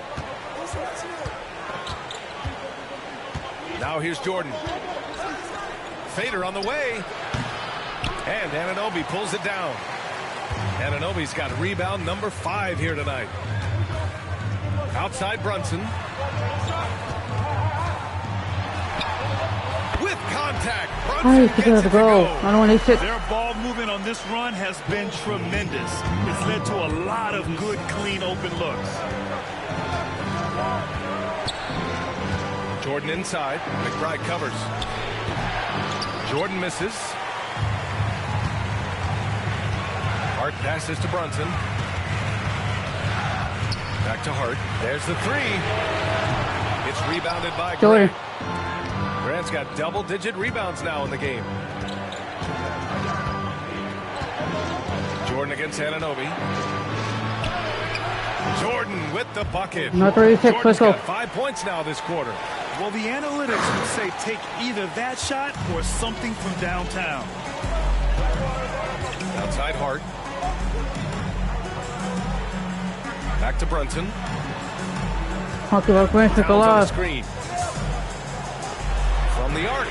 Now here's Jordan. Fader on the way. And Anunoby pulls it down. Anunoby's got rebound number 5 here tonight. Outside Brunson. With contact. Brunson gets it to go. 186. Their ball movement on this run has been tremendous. It's led to a lot of good, clean, open looks. Jordan inside. McBride covers. Jordan misses. Hart passes to Brunson. Back to Hart. There's the 3. It's rebounded by Jordan. Grant. Grant's got double-digit rebounds now in the game. Jordan against Anunoby. Jordan with the bucket. Jordan's got 5 points now this quarter. Well, the analytics would say take either that shot or something from downtown. Outside Hart. Back to Brunson. Hockey about Grant took a Towns on the lot. screen. From the arc.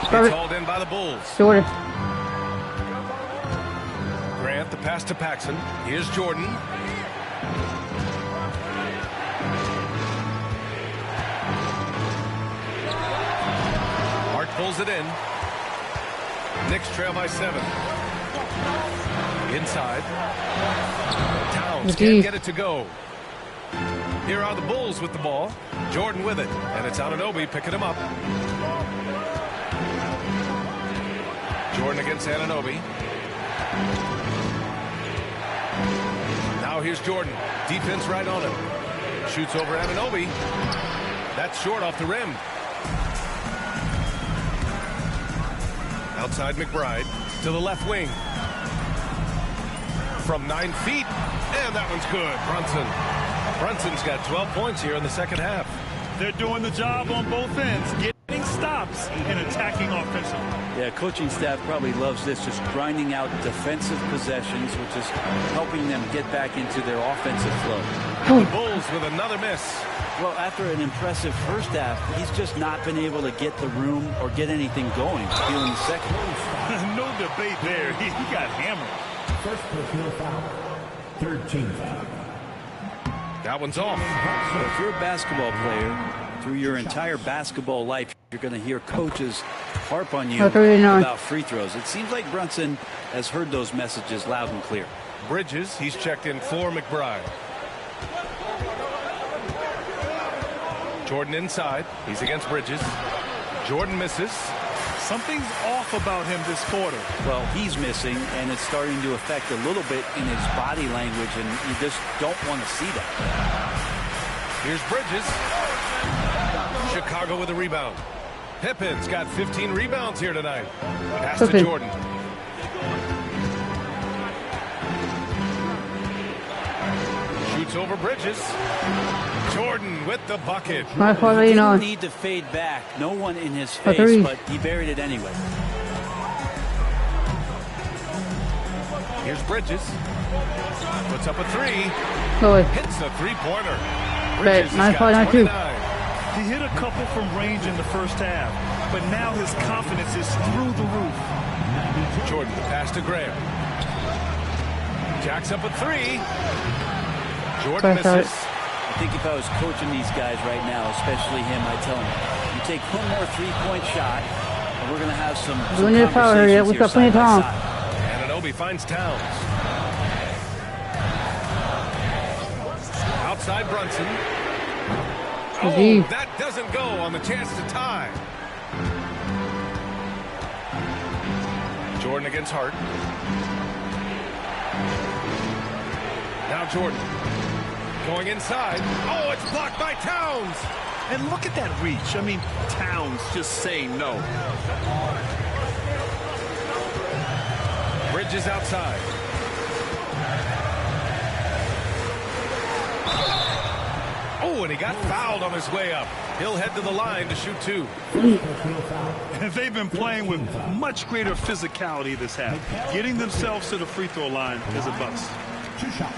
Grab It's it. hauled in by the Bulls. Jordan. pass to Paxson. Here's Jordan. Hart pulls it in. Knicks trail by 7. Inside. Towns can't get it to go. Here are the Bulls with the ball. Jordan with it. And it's Anunoby picking him up. Jordan against Anunoby. Now here's Jordan. Defense right on him. Shoots over Anunoby. That's short off the rim. Outside McBride to the left wing. From 9 feet. And that one's good. Brunson's got 12 points here in the second half. They're doing the job on both ends, getting stops and attacking offensively. Yeah, coaching staff probably loves this, just grinding out defensive possessions, which is helping them get back into their offensive flow. The Bulls with another miss. Well, after an impressive first half, he's just not been able to get the room or get anything going. Stealing the second. No debate there. He got hammered. First personal foul. Third team foul. That one's off. So if you're a basketball player, through your entire basketball life, you're going to hear coaches harp on you about free throws. It seems like Brunson has heard those messages loud and clear. Bridges, he's checked in for McBride. Jordan inside. He's against Bridges. Jordan misses. Something's off about him this quarter. Well, he's missing, and it's starting to affect a little bit in his body language, and you just don't want to see that. Here's Bridges. Chicago with a rebound. Pippen's got 15 rebounds here tonight. Pass to Jordan. Shoots over Bridges. Jordan with the bucket. He didn't need to fade back. No one in his face, but he buried it anyway. Here's Bridges. Puts up a 3. Hits the three-pointer. Bridges has got 29. He hit a couple from range in the first half, but now his confidence is through the roof. Jordan, the pass to Graham. Jacks up a 3. Jordan misses. I think if I was coaching these guys right now, especially him, I'd tell him, you take one more three-point shot, and we're going to have some conversations here side by side. Anunoby finds Towns. Outside Brunson. Oh, that doesn't go on the chance to tie. Jordan against Hart. Now Jordan. Going inside. Oh, it's blocked by Towns. And look at that reach. I mean, Towns just saying no. Bridges outside. Oh, and he got fouled on his way up. He'll head to the line to shoot 2. They've been playing with much greater physicality this half. Getting themselves to the free throw line is a bust. 2 shots.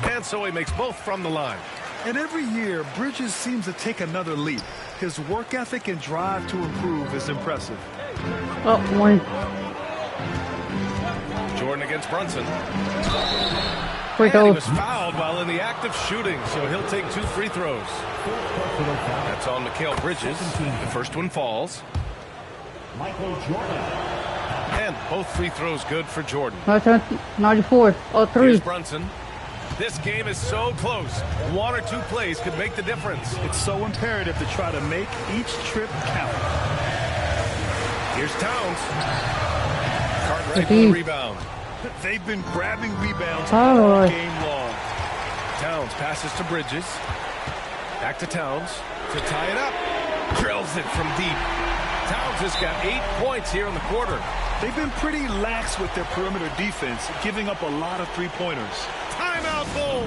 Pansoy makes both from the line. And every year, Bridges seems to take another leap. His work ethic and drive to improve is impressive. Jordan against Brunson. And he was fouled while in the act of shooting, so he'll take 2 free throws. That's on Mikal Bridges. The first one falls. Michael Jordan. And both free throws good for Jordan. 94. 3. Here's Brunson. This game is so close. 1 or 2 plays could make the difference. It's so imperative to try to make each trip count. Here's Towns. Cartwright with a rebound. They've been grabbing rebounds all game long. Towns passes to Bridges. Back to Towns to tie it up. Drills it from deep. Towns has got 8 points here in the quarter. They've been pretty lax with their perimeter defense, giving up a lot of three-pointers. Timeout, Bulls!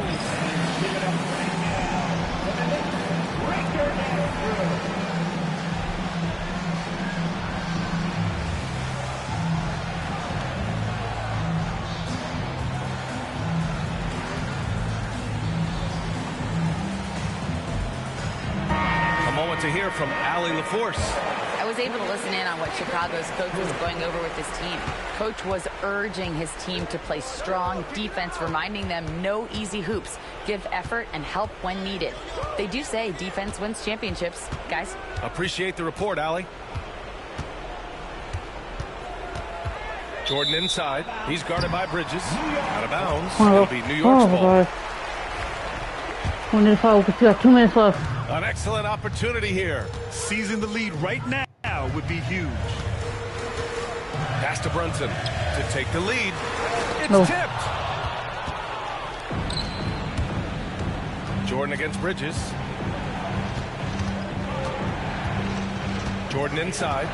A moment to hear from Allie LaForce. I was able to listen in on what Chicago's coach was going over with his team. Coach was urging his team to play strong defense, reminding them no easy hoops, give effort, and help when needed. They do say defense wins championships, guys. Appreciate the report, Allie. Jordan inside. He's guarded by Bridges. Out of bounds. It'll be New York's ball. We need to foul. We got 2 minutes left. An excellent opportunity here. Seizing the lead right now would be huge. Pass to Brunson to take the lead. It's tipped. Jordan against Bridges. Jordan inside.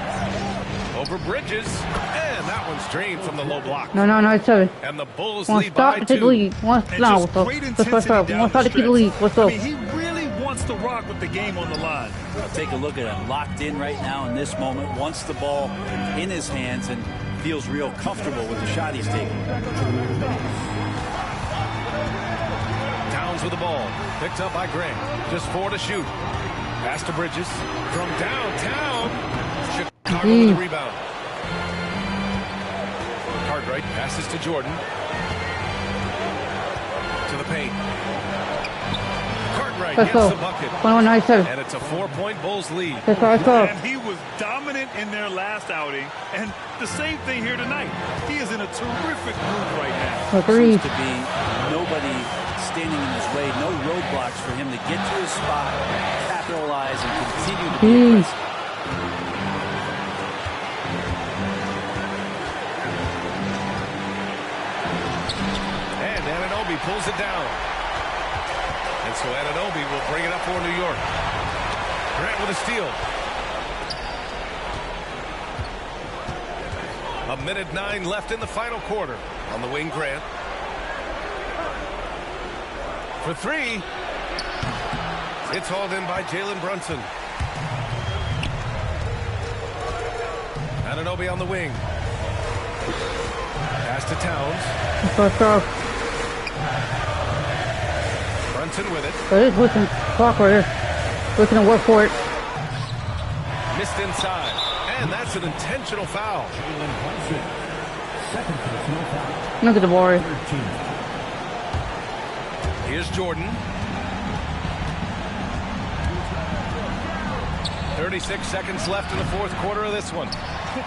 Over Bridges. And that one's drained from the low block. No, it's 7. And the Bulls One lead by 2. Take the lead. One stop to keep the lead. What's up? He really wants to rock with the game on the line. I'll take a look at him. Locked in right now in this moment. Wants the ball in his hands and feels real comfortable with the shot he's taking. Towns with the ball. Picked up by Grant. Just 4 to shoot. Pass to Bridges. From downtown. Chicago with the rebound. Cartwright passes to Jordan. To the paint. Cartwright gets the bucket. 197. And it's a 4-point Bulls lead. And he was dominant in their last outing. And the same thing here tonight. He is in a terrific mood right now. Seems to be nobody standing in his way. No roadblocks for him to get to his spot, capitalize, and continue to be aggressive. Pulls it down. And so Anunoby will bring it up for New York. Grant with a steal. 1:09 left in the final quarter. On the wing, Grant. For 3. It's hauled in by Jalen Brunson. Anunoby on the wing. Pass to Towns. Brunson with it. Listen, clock right here. We're going to work for it. Missed inside. And that's an intentional foul. Look at the ball. Here's Jordan. 36 seconds left in the fourth quarter of this one.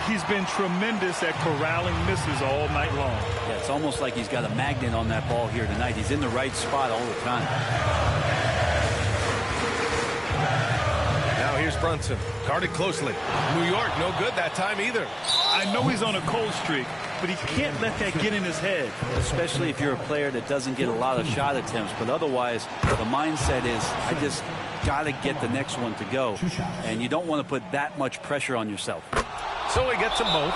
He's been tremendous at corralling misses all night long. Yeah, it's almost like he's got a magnet on that ball here tonight. He's in the right spot all the time. Now here's Brunson. Guarded closely. New York, no good that time either. I know he's on a cold streak, but he can't let that get in his head. Especially if you're a player that doesn't get a lot of shot attempts. But otherwise, the mindset is, I just got to get the next one to go. And you don't want to put that much pressure on yourself. So he gets them both.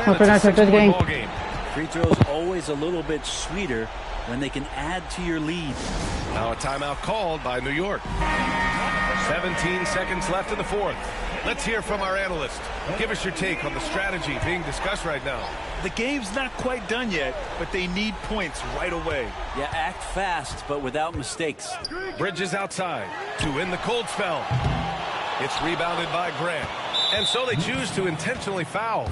And it's a 6-point ball game. Free throws always a little bit sweeter when they can add to your lead. Now a timeout called by New York. 17 seconds left in the fourth. Let's hear from our analyst. Give us your take on the strategy being discussed right now. The game's not quite done yet, but they need points right away. Yeah, act fast, but without mistakes. Bridges outside to win the cold spell. It's rebounded by Grant. And so they choose to intentionally foul.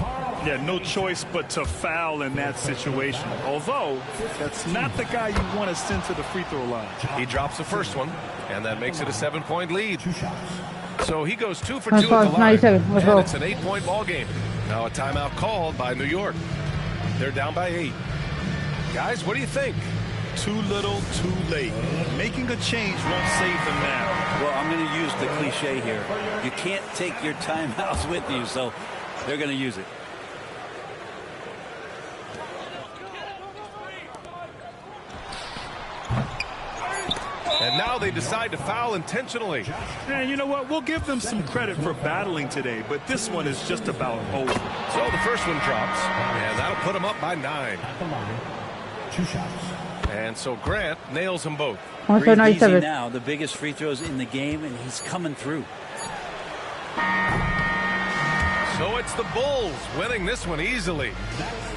Yeah, no choice but to foul in that situation. Although, that's not the guy you want to send to the free throw line. He drops the first one, and that makes it a 7-point lead. So he goes 2 for 2 at the line. And it's an 8-point ball game. Now a timeout called by New York. They're down by 8. Guys, what do you think? Too little, too late. Making a change won't save them now. Well, I'm going to use the cliche here. You can't take your timeouts with you, so they're going to use it. And now they decide to foul intentionally. And you know what? We'll give them some credit for battling today, but this one is just about over. So the first one drops, and that'll put them up by 9. 2 shots. And so Grant nails them both. Breathe easy now, the biggest free throws in the game, and he's coming through. So it's the Bulls winning this one easily.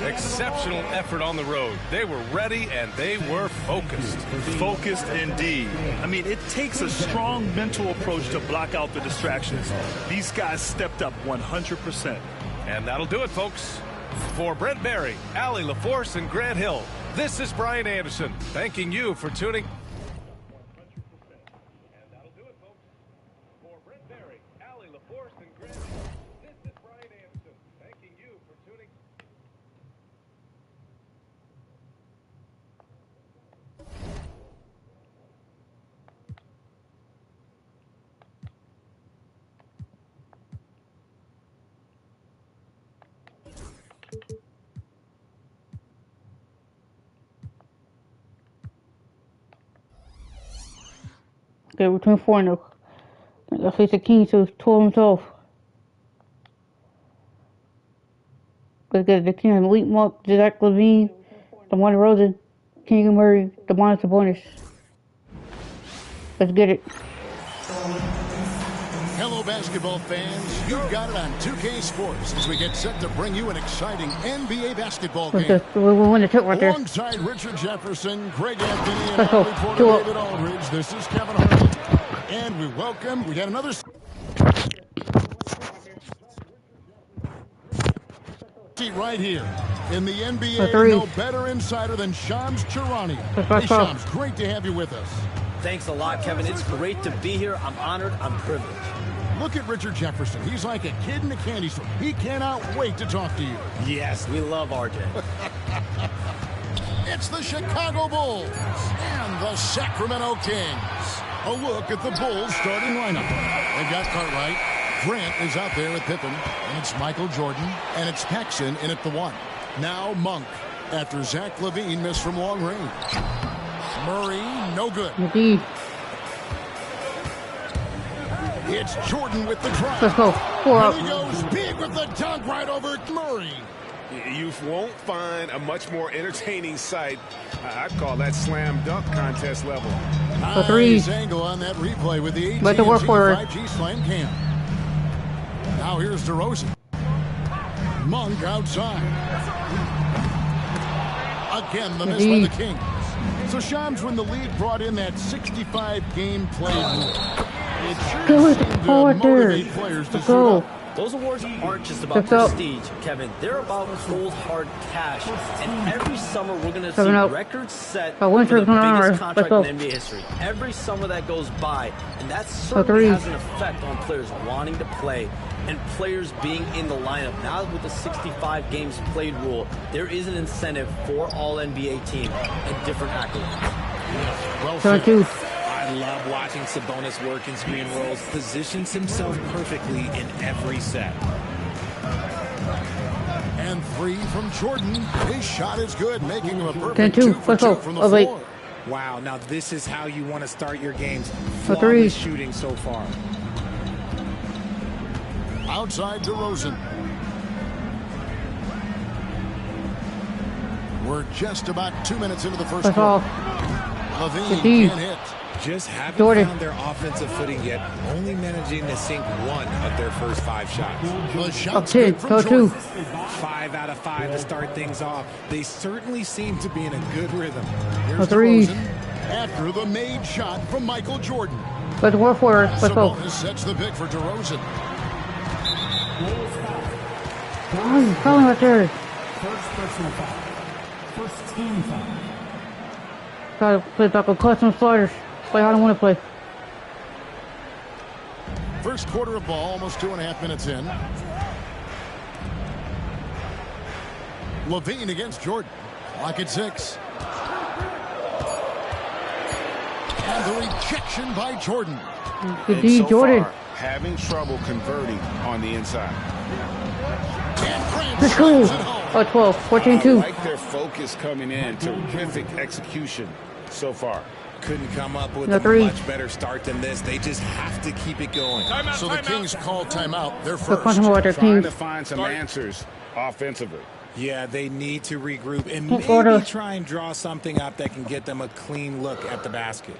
Exceptional effort on the road. They were ready and they were focused. Focused indeed. I mean, it takes a strong mental approach to block out the distractions. These guys stepped up 100%. And that'll do it, folks. For Brent Barry, Allie LaForce, and Grant Hill, this is Brian Anderson, thanking you for tuning. And that'll do it, folks. For Brent Barry, Allie LaForce, and Grant Hill, this is Brian Anderson, thanking you for tuning. Okay, we're 24 now. Let's face the King to 12 himself. Let's get the King and Elite Monk, Zach Levine, DeMar DeRozan, King Murray, DeMar Sabonis. Let's get it. Hello, basketball fans. You've got it on 2K Sports as we get set to bring you an exciting NBA basketball game. We'll win the tip right there. Alongside Richard Jefferson, Greg Anthony, and Let's our go. reporter David Aldridge, this is Kevin Harlan. And we got another... right here in the NBA, no better insider than Shams Charania. Hey, Shams, great to have you with us. Thanks a lot, Kevin. It's great to be here. I'm honored. I'm privileged. Look at Richard Jefferson. He's like a kid in a candy store. He cannot wait to talk to you. Yes, we love RJ. It's the Chicago Bulls and the Sacramento Kings. A look at the Bulls starting lineup. They've got Cartwright. Grant is out there with Pippen, and it's Michael Jordan, and it's Paxson in at the 1. Now Monk, after Zach Levine missed from long range. Murray, no good. Indeed. It's Jordan with the drive. Let's go. And he goes big with the dunk right over Murray. You won't find a much more entertaining sight. I'd call that slam dunk contest level. Nice angle on that replay with the AT&T 5G slam cam. Now here's DeRozan. Monk outside. Again, the miss by the Kings. So Shams, when the league brought in that 65-game play rule, it sure seemed to motivate players to suit up. Those awards aren't just about prestige, Kevin. They're about cold, hard cash. And every summer, we're going to see records set for the biggest contract in NBA history. Every summer that goes by. And that certainly has an effect on players wanting to play and players being in the lineup. Now with the 65 games played rule, there is an incentive for all NBA teams and different accolades. Well said. I love watching Sabonis work in screen rolls. Positions himself perfectly in every set. And 3 from Jordan. His shot is good, making him a perfect 2 for 2 from the floor. Wow, now this is how you want to start your games. Flawless shooting so far. Outside DeRozan. We're just about 2 minutes into the first quarter. Levine can't hit. Just haven't found their offensive footing yet, only managing to sink 1 of their first 5 shots. The shot's good from Jordan. 5 out of 5 to start things off. They certainly seem to be in a good rhythm. Here's DeRozan after the made shot from Michael Jordan. Let's work for it. Let's go. Sabonis sets the pick for DeRozan. Oh, he's falling right there. First personal foul. First team foul. Gotta play back on custom sliders. Play how I want to play. First quarter of ball, almost 2.5 minutes in. Levine against Jordan. Clock at 6. And the rejection by Jordan. Good D, Jordan. Having trouble converting on the inside. Let's go. Oh, 12, 14-2. I like their focus coming in. Terrific execution so far. Couldn't come up with a much better start than this. They just have to keep it going. So the Kings call timeout. They're first. Trying to find some answers offensively. Yeah, they need to regroup and maybe try and draw something up that can get them a clean look at the basket.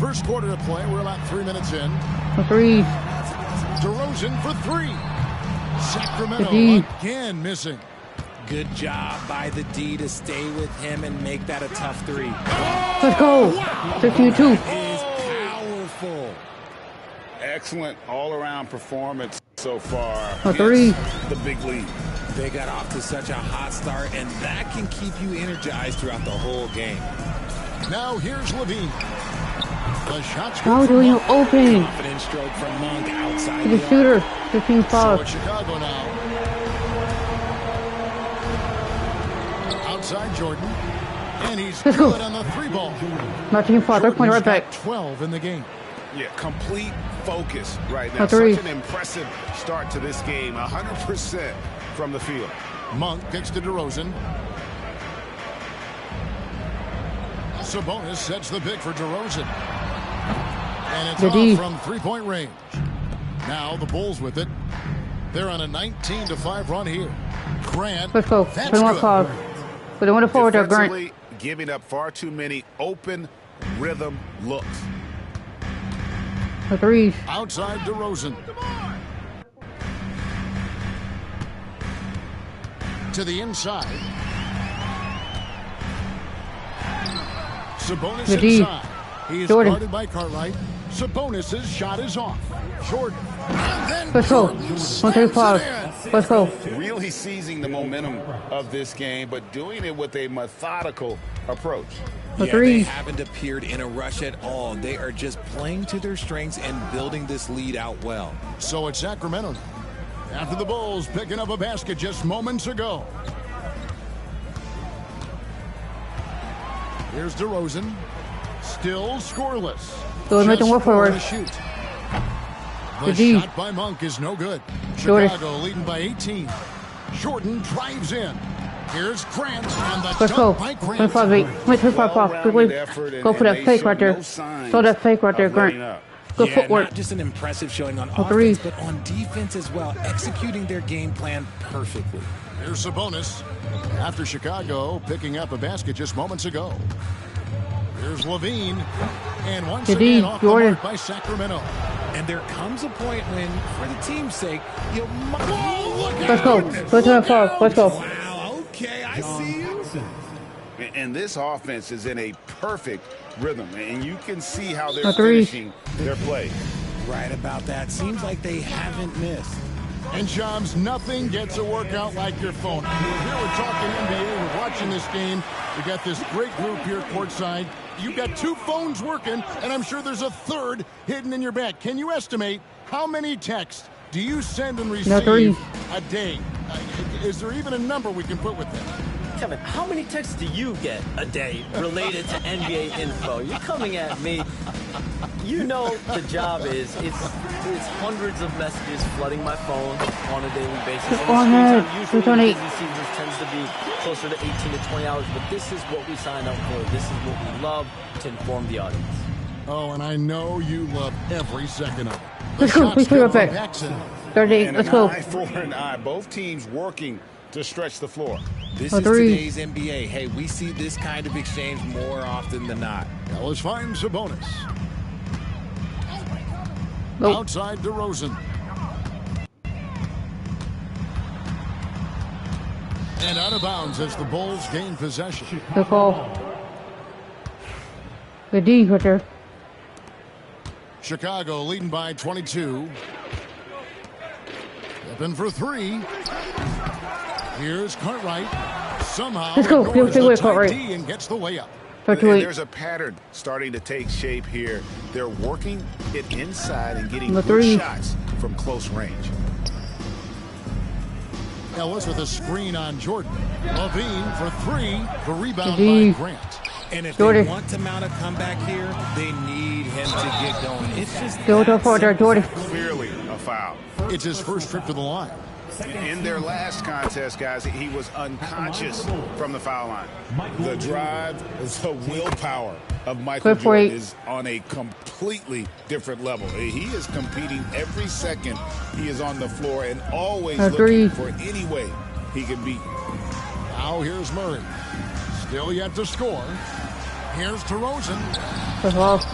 First quarter of play. We're about 3 minutes in. For three. DeRozan for three. Sacramento again missing. Good job by the D to stay with him and make that a tough three. Let's go. 15-2. Is powerful. Excellent all-around performance so far. For three. The big lead. They got off to such a hot start, and that can keep you energized throughout the whole game. Now here's Levine. The shots How do you open? Confident stroke from Monk outside The shooter. 15 So fouls. it's Chicago now. Outside Jordan. And he's Let's go. good on the three ball. 19 fouls. They're pointing right back. 12 in the game. Yeah, complete focus right now. Three. Such an impressive start to this game. 100% from the field. Monk kicks to DeRozan. Sabonis sets the pick for DeRozan. And it's off from three-point range. Now the Bulls with it. They're on a 19-5 run here. Grant. Let's go. That's 21 good. fouls. But they want to forward there, Grant. Defensively, giving up far too many open rhythm looks. For threes. Outside DeRozan. To the inside. Sabonis inside. He is guarded by Cartwright. Sabonis' shot is off. Jordan. Let's go. 135. Let's go. Really seizing the momentum of this game, but doing it with a methodical approach. Yeah, they haven't appeared in a rush at all. They are just playing to their strengths and building this lead out well. So it's Sacramento now. After the Bulls picking up a basket just moments ago. Here's DeRozan. Still scoreless. So we make them work forward. The shot by Monk is no good. Chicago leading by 18. Jordan drives in. Here's Grant on the Let's go. dunk by Grant. 25 fouls. Go for that fake right there. Throw that fake right there, Grant. Good footwork. Not just an impressive showing on threes. offense, but on defense as well, executing their game plan perfectly. Here's Sabonis. After Chicago picking up a basket just moments ago. Here's Levine. And once again off the mark by Sacramento. And there comes a point when, for the team's sake, you'll... Let's go. 25 fouls. Let's go. Wow, okay, I see you. And this offense is in a perfect rhythm, and you can see how they're finishing their play. Right about that. Seems like they haven't missed. And Shams, nothing gets a workout like your phone. Here we're talking NBA, we're watching this game. We got this great group here courtside. You've got two phones working, and I'm sure there's a third hidden in your bag. Can you estimate how many texts do you send and receive a day? Is there even a number we can put with that? Kevin, how many texts do you get a day related to NBA info? You're coming at me. You know the job is, it's hundreds of messages flooding my phone on a daily basis. Usually busy seasons tends to be closer to 18 to 20 hours, but this is what we signed up for. This is what we love to inform the audience. Oh, and I know you love every second of it. Let's go. Let's go back. 30. Let's go. Eye for an eye. Both teams working to stretch the floor. This is today's NBA. Hey, we see this kind of exchange more often than not. Now let's find Sabonis. Nope. Outside DeRozan. And out of bounds as the Bulls gain possession. Good call. Good D right there. Chicago leading by 22. Stepping for three. Here's Cartwright. Somehow let's go. ignores the tight D and gets the way up. There's a pattern starting to take shape here. They're working it inside and getting good shots from close range. Ellis with a screen on Jordan. Levine for three. The rebound by Grant. And if they want to mount a comeback here, they need him to get going. It's just clearly a foul. It's his first trip to the line. In their last contest, guys, he was unconscious from the foul line. The drive, the willpower of Michael Jordan is on a completely different level. He is competing every second he is on the floor and always looking for any way he can beat. Now here's Murray. Still yet to score. Here's DeRozan.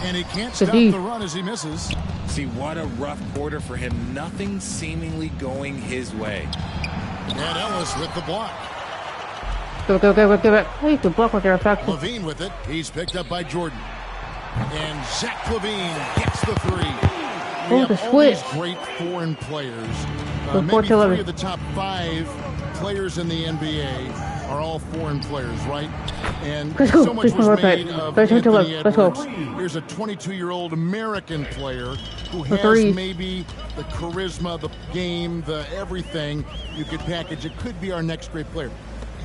And he can't The stop D. the run as he misses. See, what a rough quarter for him. Nothing seemingly going his way. And Ellis with the block. Give it. Hey, the block was there, effective. Levine with it. He's picked up by Jordan. And Zach Levine gets the three. We have all these great foreign players. Maybe 3 of the top 5 players in the NBA are all foreign players, right? And so much was made of Anthony Edwards. Here's a 22-year-old American player who has maybe the charisma, the game, the everything you could package. It could be our next great player.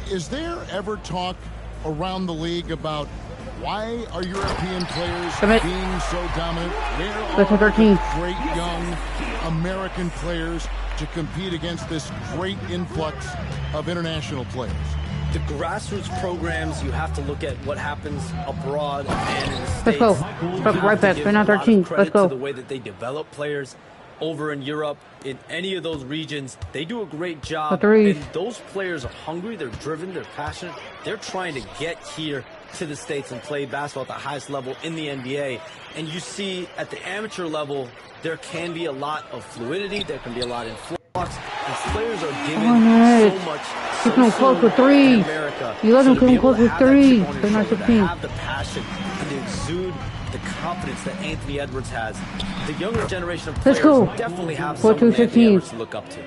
Is there ever talk around the league about why are European players being so dominant? Where are the great young American players to compete against this great influx of international players? The grassroots programs, you have to look at what happens abroad and in the States. Let's go. Right back. We're not 13. Let's go. To the way that they develop players over in Europe, in any of those regions, they do a great job. And those players are hungry, they're driven, they're passionate. They're trying to get here to the States and play basketball at the highest level in the NBA. And you see at the amateur level, there can be a lot of fluidity, there can be a lot of influx. These players are given so much. Keep them close with 3. You let them come close with 3. They're not 15. Have the passion and to exude the confidence that Anthony Edwards has. The younger generation of players definitely have someone Anthony Edwards to look up to.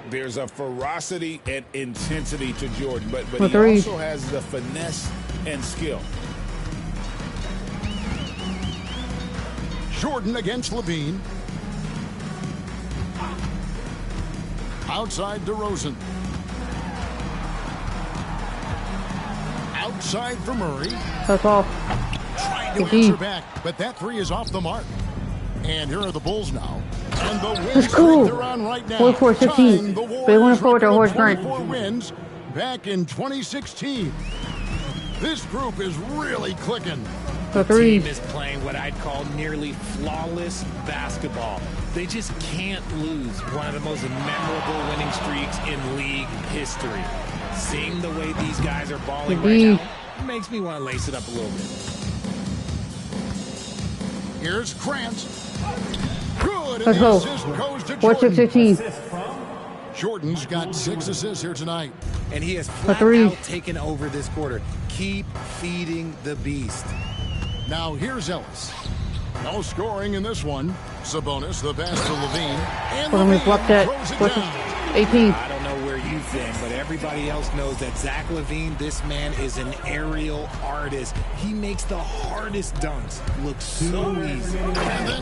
There's a ferocity and intensity to Jordan, but he also has the finesse and skill. Jordan against Levine. Outside DeRozan. Outside for Murray. That's all. Trying to answer back, but that 3 is off the mark. And here are the Bulls now. And the win streak they're on right now. 44-16. They won for their horse night. 24 wins back in 2016. This group is really clicking. The team is playing what I'd call nearly flawless basketball. They just can't lose one of the most memorable winning streaks in league history. Seeing the way these guys are balling right now makes me want to lace it up a little bit. Here's Grant. Good. Let's go. 4-6-16. Jordan's got 6 assists here tonight. And he has flat out taken over this quarter. Keep feeding the beast. Now here's Ellis. No scoring in this one. Sabonis, the pass to Levine. And Levine throws it down. 18. I don't know where you've been, but everybody else knows that Zach Levine, this man is an aerial artist. He makes the hardest dunks look so easy.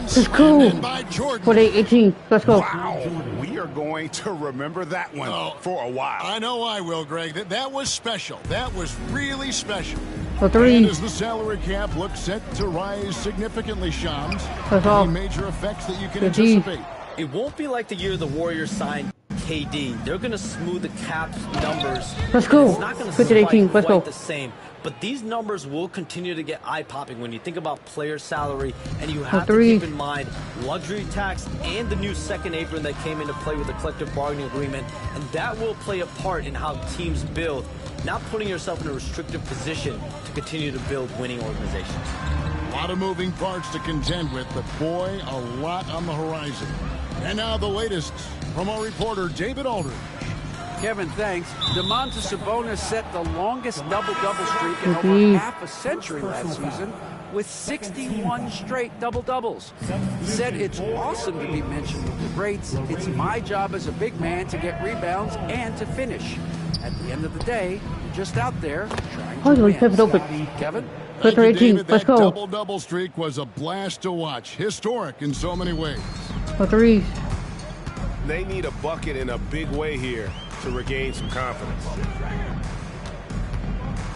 This is cool. 18. Let's go. Wow. We are going to remember that one for a while. I know I will, Greg. That was special. That was really special. For 3. And as the salary cap looks set to rise significantly, Shams, any major effects that you can anticipate? It won't be like the year the Warriors signed KD. They're going to smooth the cap numbers. Let's go. It's not going to 15-18. Let's go. the same. But these numbers will continue to get eye-popping when you think about player salary, and you have to keep in mind luxury tax and the new second apron that came into play with the collective bargaining agreement, and that will play a part in how teams build, not putting yourself in a restrictive position to continue to build winning organizations. A lot of moving parts to contend with, but boy, a lot on the horizon. And now the latest from our reporter, David Aldridge. Kevin, thanks. Domantas Sabonis set the longest double-double streak in over half a century last season with 61 straight double-doubles. He said, "It's awesome to be mentioned with the greats. It's my job as a big man to get rebounds and to finish. At the end of the day, you're just out there trying to win." Kevin? Thank you, David. That double-double streak was a blast to watch. Historic in so many ways. They need a bucket in a big way here to regain some confidence.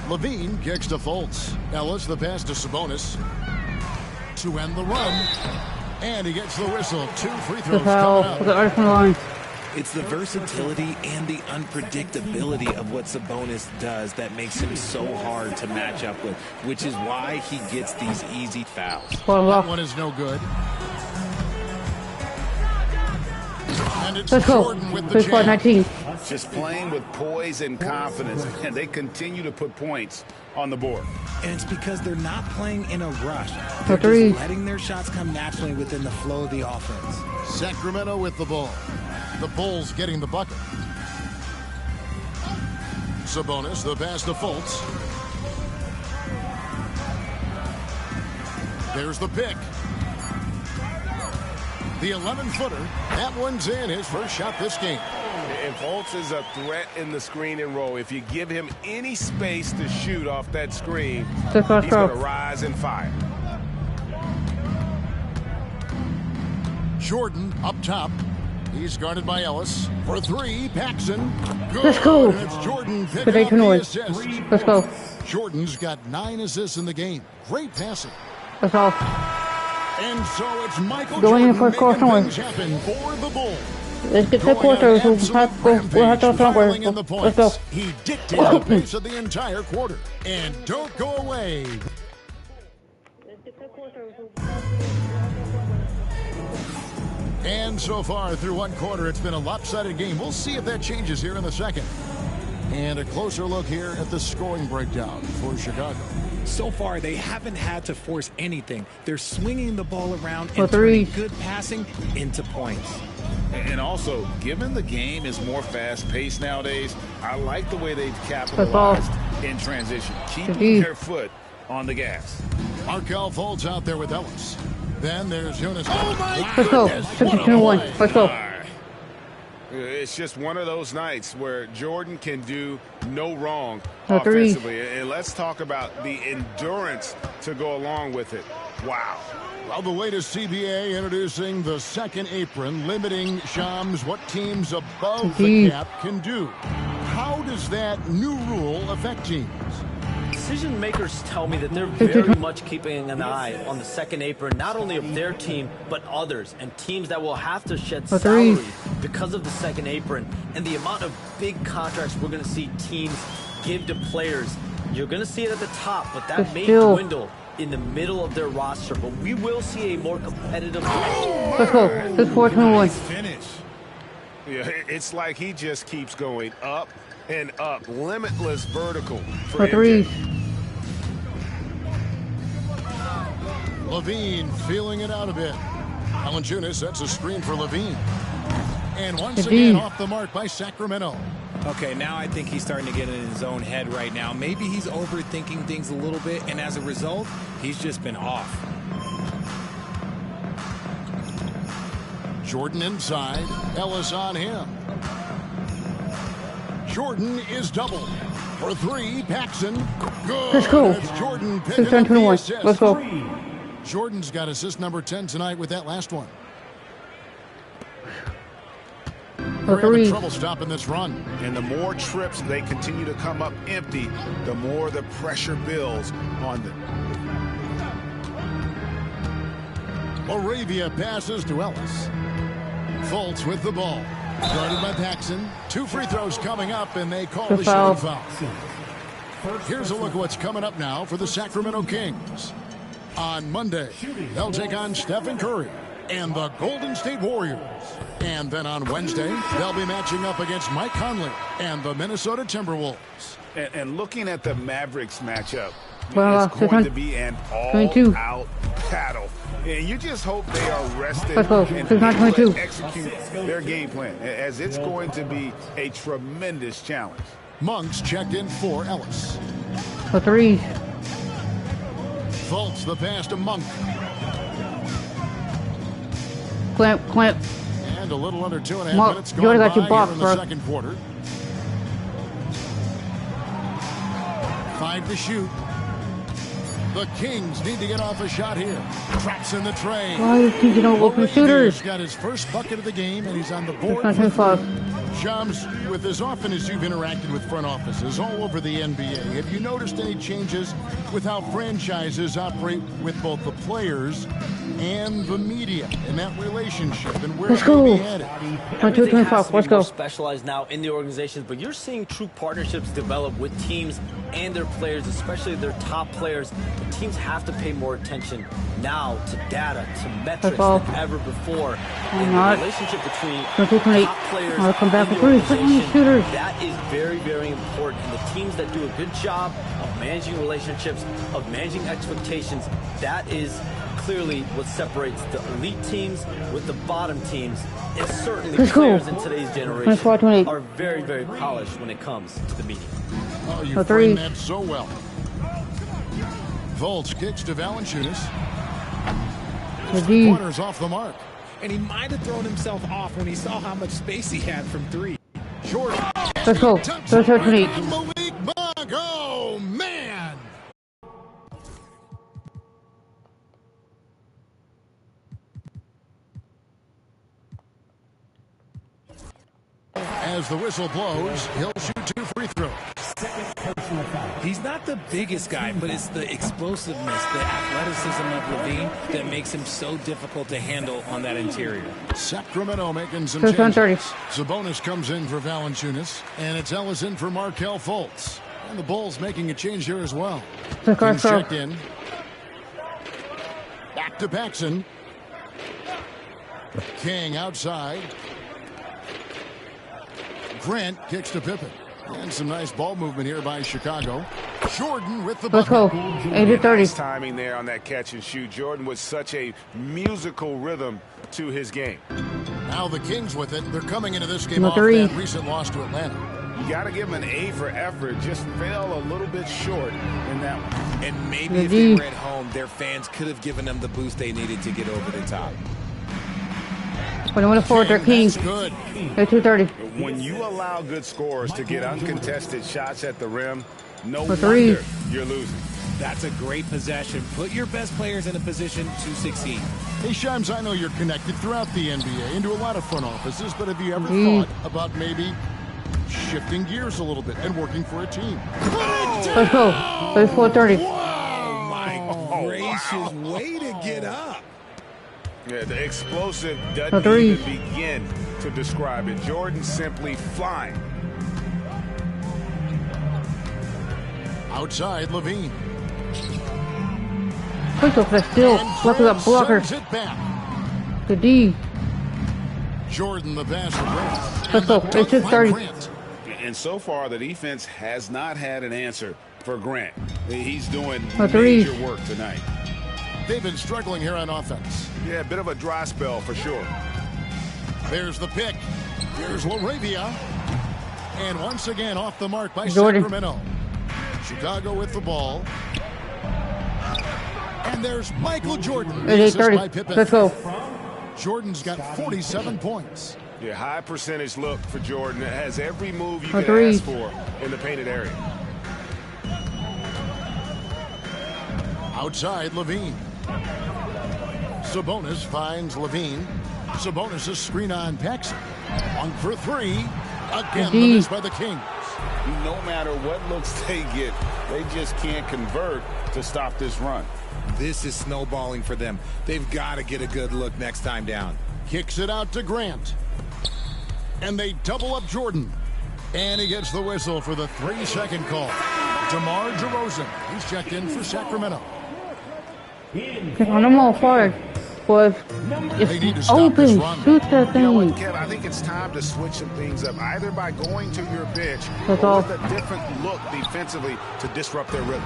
Levine kicks to Fultz. Ellis, the pass to Sabonis to end the run. And he gets the whistle. 2 free throws coming up. It's the versatility and the unpredictability of what Sabonis does that makes him so hard to match up with, which is why he gets these easy fouls. That one is no good. And it's Jordan with the 19. Just playing with poise and confidence, and they continue to put points on the board. And it's because they're not playing in a rush. They're just letting their shots come naturally within the flow of the offense. Sacramento with the ball. The Bulls getting the bucket. Sabonis, the pass to Fultz. There's the pick. The 11-footer. That one's in. His first shot this game. And Fultz is a threat in the screen and roll. If you give him any space to shoot off that screen, he's going to rise and fire. Jordan up top. He's guarded by Ellis. For three, Paxson. Good. Let's go. And it's Jordan picking up the assist. Let's go. Jordan's got 9 assists in the game. Great passing. That's all. And so it's Michael Going in Jordan for a making things happen for the Bulls. Let's get the quarter. We'll have to somewhere. Let's go. He dictated the pace of the entire quarter. And don't go away. And so far through one quarter, it's been a lopsided game. We'll see if that changes here in the second. And a closer look here at the scoring breakdown for Chicago. So far, they haven't had to force anything. They're swinging the ball around and turning good passing into points. And also, given the game is more fast-paced nowadays, I like the way they've capitalized in transition, keeping their foot on the gas. Markelle Fultz out there with Ellis. Then there's Jonas. Oh, my Let's go. 52-1. Let's go. It's just one of those nights where Jordan can do no wrong offensively. And let's talk about the endurance to go along with it. Wow. Well, the latest CBA introducing the second apron, limiting Shams what teams above the cap can do. How does that new rule affect teams? Decision makers tell me that they're very much keeping an eye on the second apron, not only of their team, but others, and teams that will have to shed salary because of the second apron and the amount of big contracts we're going to see teams give to players. You're going to see it at the top, but that may dwindle in the middle of their roster, but we will see a more competitive. Let's go. It's 4-1. Finish. Yeah, it's like he just keeps going up and up. Limitless vertical for MJ. Levine feeling it out a bit. Valanciunas sets a screen for Levine. And once again off the mark by Sacramento. Okay, now I think he's starting to get in his own head right now. Maybe he's overthinking things a little bit, and as a result, he's just been off. Jordan inside. Ellis on him. Jordan is doubled. For three, Paxson. Good. Let's go. It's Jordan picking up the assist. Let's go. Jordan's got assist number 10 tonight with that last one. They're having trouble stopping this run. And the more trips they continue to come up empty, the more the pressure builds on them. Moravia passes to Ellis. Fultz with the ball. Guarded by Paxson. 2 free throws coming up, and they call the shooting foul. Here's a look at what's coming up now for the Sacramento Kings. On Monday, they'll take on Stephen Curry and the Golden State Warriors. And then on Wednesday, they'll be matching up against Mike Conley and the Minnesota Timberwolves. And looking at the Mavericks matchup, it's going to be an all-out battle. And you just hope they are rested and able to execute their game plan, as it's going to be a tremendous challenge. Monk's checked in for Ellis. For 3. Fultz the pass to Monk. Clamp. And a little under 2.5 Monk, minutes you going got your by box, here in the second quarter. 5 to shoot. The Kings need to get off a shot here. Traps in the tray. Why are you don't open shooters? He's got his first bucket of the game, and he's on the board. Shams, with as often as you've interacted with front offices all over the NBA, have you noticed any changes with how franchises operate with both the players and the media in that relationship, and where Let's go. Everything has to be more specialized now in the organizations, but you're seeing true partnerships develop with teams and their players, especially their top players, the teams have to pay more attention now to data, to metrics than ever before. And the relationship between top players and the organization, that is very, very important. And the teams that do a good job of managing relationships, of managing expectations, that is clearly what separates the elite teams with the bottom teams. And certainly players in today's generation are very, very polished when it comes to the media. Oh, you framed that so well. Volts kicks to Valanciunas. Three-pointers off the mark. And he might have thrown himself off when he saw how much space he had from three. Jordan. Let's go. Malik Monk. Oh, man. As the whistle blows, he'll shoot 2 free throws. He's not the biggest guy, but it's the explosiveness, the athleticism of Levine that makes him so difficult to handle on that interior. Sacramento making some changes. Sabonis comes in for Valanciunas, and it's Ellis in for Markelle Fultz. And the Bulls making a change here as well. Kings checked in. Back to Paxson. King outside. Grant kicks to Pippen. And some nice ball movement here by Chicago. Jordan with the bucket. Let's go. 8-30. Nice timing there on that catch and shoot. Jordan with such a musical rhythm to his game. Now the Kings with it. They're coming into this game off that recent loss to Atlanta. You got to give him an A for effort. Just fell a little bit short in that one. And maybe if they were at home, their fans could have given them the boost they needed to get over the top. When I went forward, they're Kings. They're 2:30. When you allow good scorers to get uncontested shots at the rim, no wonder you're losing. That's a great possession. Put your best players in a position to succeed. Hey, Shams, I know you're connected throughout the NBA into a lot of front offices, but have you ever thought about maybe shifting gears a little bit and working for a team? Let's go. 4:30. Oh, my gracious. Way to get up. Yeah, the explosive doesn't even begin to describe it. Jordan simply flying. Outside, Levine. Quick up that steal. Look at that blocker. The D. Jordan the pass for Grant. Let's go. It's 2:30. And so far, the defense has not had an answer for Grant. He's doing major work tonight. They've been struggling here on offense. Yeah, a bit of a dry spell for sure. There's the pick. Here's LaRavia. And once again off the mark by Sacramento. Chicago with the ball. And there's Michael Jordan. Let's go. Jordan's got 47 points. Yeah, high percentage look for Jordan. It has every move you can ask for in the painted area. Outside, Levine. Sabonis finds Levine. Sabonis' screen on Paxson. 1 for 3. Again, the miss by the Kings. No matter what looks they get, they just can't convert to stop this run. This is snowballing for them. They've got to get a good look next time down. Kicks it out to Grant. And they double up Jordan. And he gets the whistle for the 3-second call. DeMar DeRozan. He's checked in for Sacramento. I'm all forward. But it's open. Shoot that thing. You know what, Kev? I think it's time to switch some things up, either by going to your bench or with a different look defensively to disrupt their rhythm.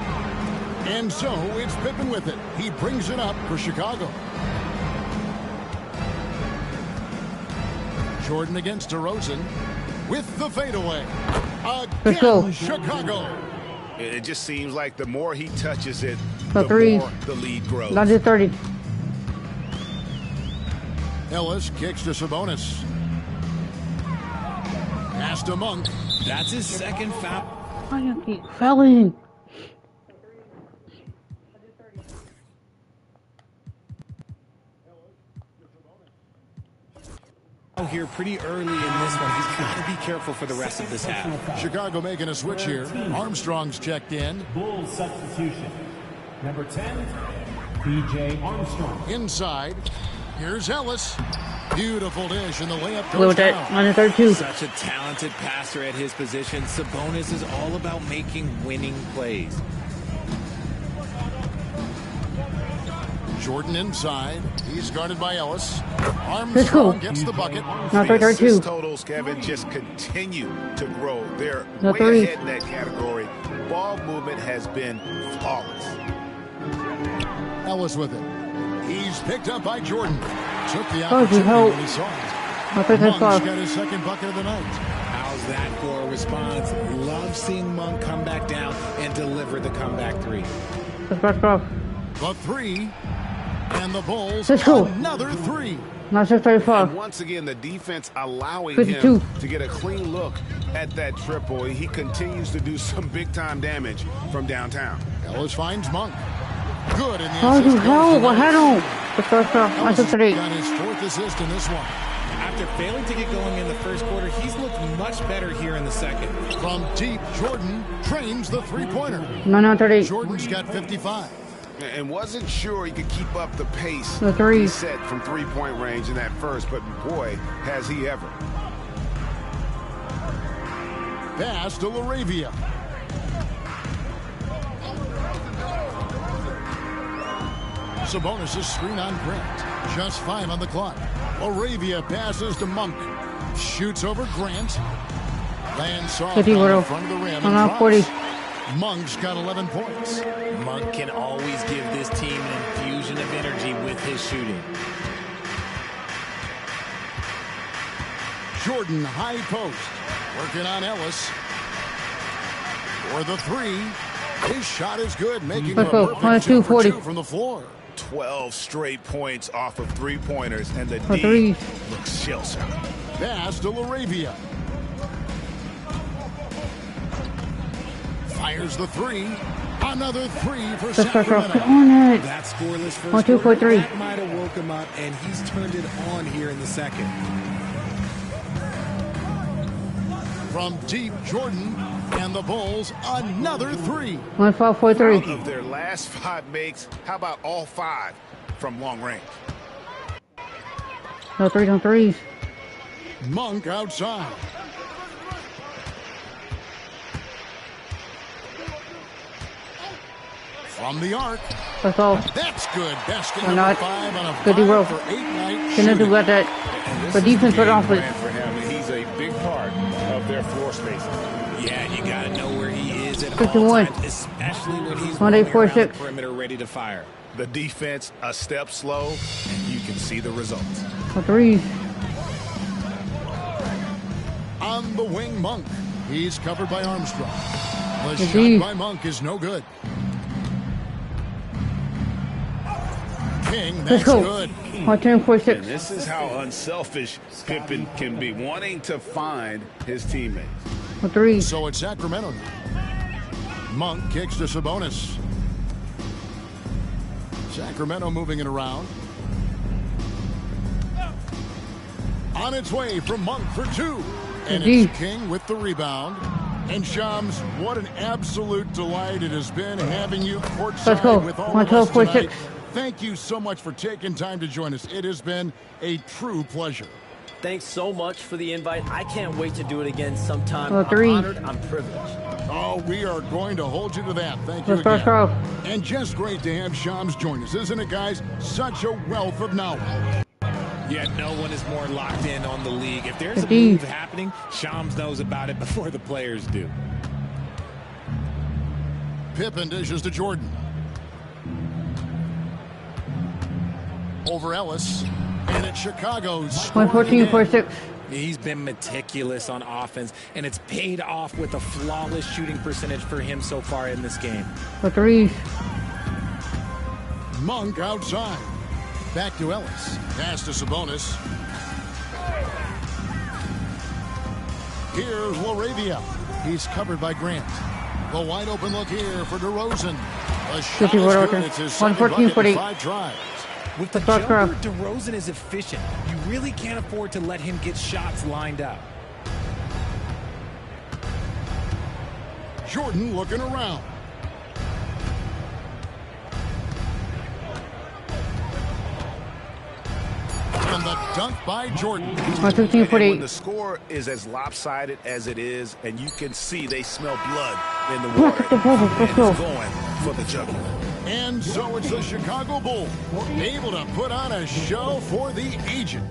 And so it's Pippen with it. He brings it up for Chicago. Jordan against DeRozan with the fadeaway. Again, Chicago. It just seems like the more he touches it, the more the lead grows. 30. Ellis kicks to Sabonis. Pass to Monk. That's his second foul. Why do you keep fouling? Here pretty early in this one. He's got to be careful for the rest of this half. Chicago making a switch here. Armstrong's checked in. Bulls substitution. Number 10, B.J. Armstrong. Inside. Here's Ellis. Beautiful dish, and the layup goes down. Minus 32. Such a talented passer at his position. Sabonis is all about making winning plays. Jordan inside. He's guarded by Ellis. Armstrong gets the bucket. The assist totals, Kevin, just continue to grow. They're way ahead in that category. Ball movement has been flawless. Ellis with it. He's picked up by Jordan. Took the opportunity when he saw it. Monk's got his second bucket of the night. How's that for a response? Love seeing Monk come back down and deliver the comeback three. The three. And the Bulls, another three. And once again, the defense allowing 52. him to get a clean look at that triple. He continues to do some big-time damage from downtown. Ellis finds Monk. Good in the assist. What happened? Ellis got his fourth assist in this one. After failing to get going in the first quarter, he's looked much better here in the second. From deep, Jordan trains the three-pointer. Jordan's got 55. And wasn't sure he could keep up the pace he set from three-point range in that first, but boy, has he ever. Pass to LaRavia. Sabonis' screen on Grant. Just 5 on the clock. LaRavia passes to Monk. Shoots over Grant. Lands off on the front of the rim and drops. 40. Monk's got 11 points. Monk can always give this team an infusion of energy with his shooting. Jordan, high post. Working on Ellis. For the three. His shot is good, making a perfect 2 for 2 from the floor. 12 straight points off of three-pointers, and the D looks shell-shocked. Pass to LaRavia. Fires the three. Another three for Sacramento. That scoreless first 1, 2, 4, 3. That might have woke him up, and he's turned it on here in the second. From deep, Jordan and the Bulls, another three. 1, 5, 4, 3. Out of their last 5 makes, how about all 5 from long range? No threes on threes. Monk outside. From the arc. That's all. That's good. Basket Or number not. 5 on a Good 5 for 8-night Can do about that. For defense, but offense. For him, and he's a big part of their floor spacing. Yeah, you got to know where he is at 51. all times, especially when he's 1, 8, 4, around the 6. perimeter ready to fire. The defense a step slow, and you can see the results. For threes. On the wing, Monk. He's covered by Armstrong. The Indeed. shot by Monk is no good. King, that's good. 1, 10, 4, 6. And this is how unselfish Pippen can be, wanting to find his teammates. For threes. So it's Sacramento now. Monk kicks to Sabonis. Sacramento moving it around. On its way from Monk for 2. And it's King with the rebound. And Shams, what an absolute delight it has been having you courtside with all of us tonight. Thank you so much for taking time to join us. It has been a true pleasure. Thanks so much for the invite. I can't wait to do it again sometime. I'm honored. I'm privileged. Oh, we are going to hold you to that. Thank you again. And just great to have Shams join us, isn't it, guys? Such a wealth of knowledge. Yeah, no one is more locked in on the league. If there's a move happening, Shams knows about it before the players do. Pippen dishes to Jordan. Over Ellis. And it's Chicago's 114, 46. He's been meticulous on offense, and it's paid off with a flawless shooting percentage for him so far in this game. For threes. Monk outside. Back to Ellis. Pass to Sabonis. Here's LaRavia. He's covered by Grant. The wide open look here for DeRozan. A shot is good. It's his second bucket in 5 drives. With the jumper, DeRozan is efficient. You really can't afford to let him get shots lined up. Jordan looking around. And the dunk by Jordan. 15-48. When the score is as lopsided as it is, and you can see they smell blood in the water, and it's going for the jugular. And so it's the Chicago Bulls able to put on a show for the agent.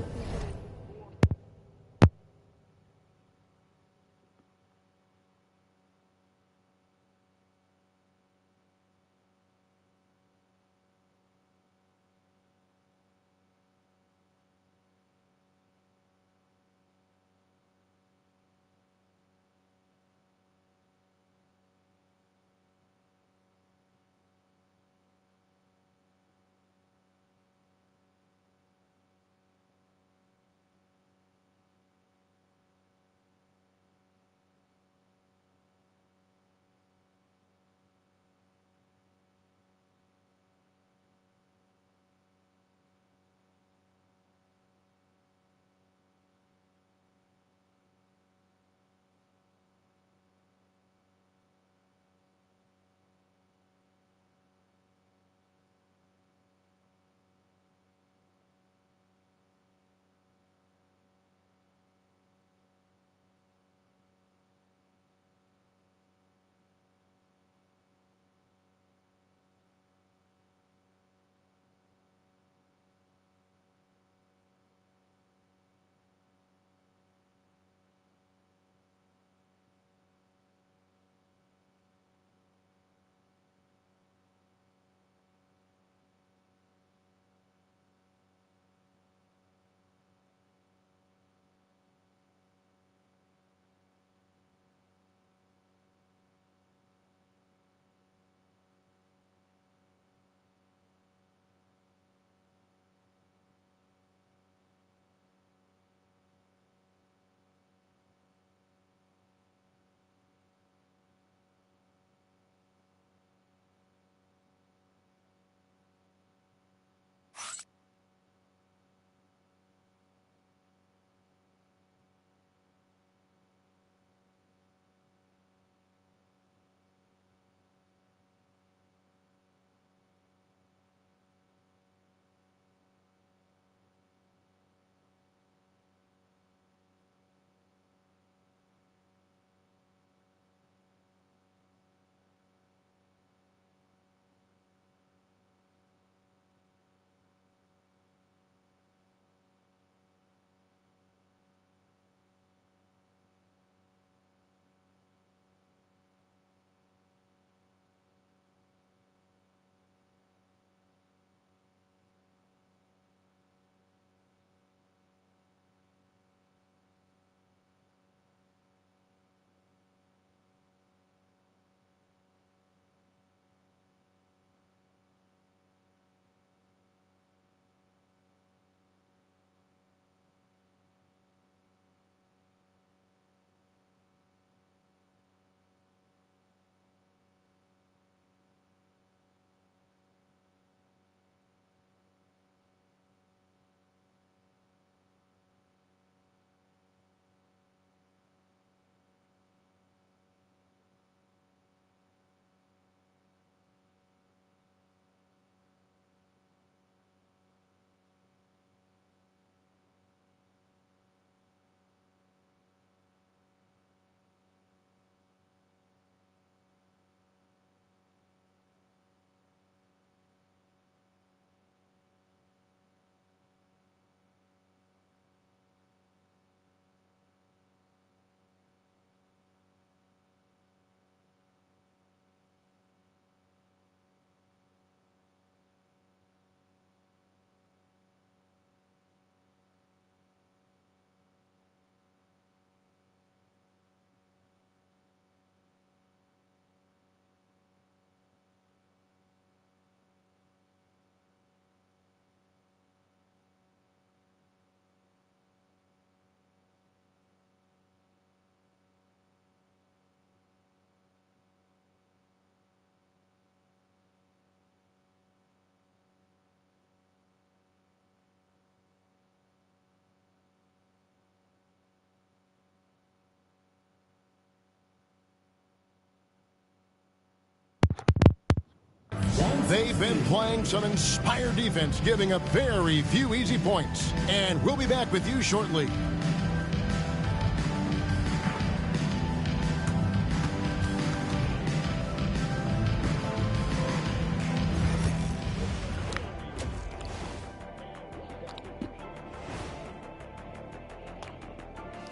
They've been playing some inspired defense, giving up very few easy points. And we'll be back with you shortly.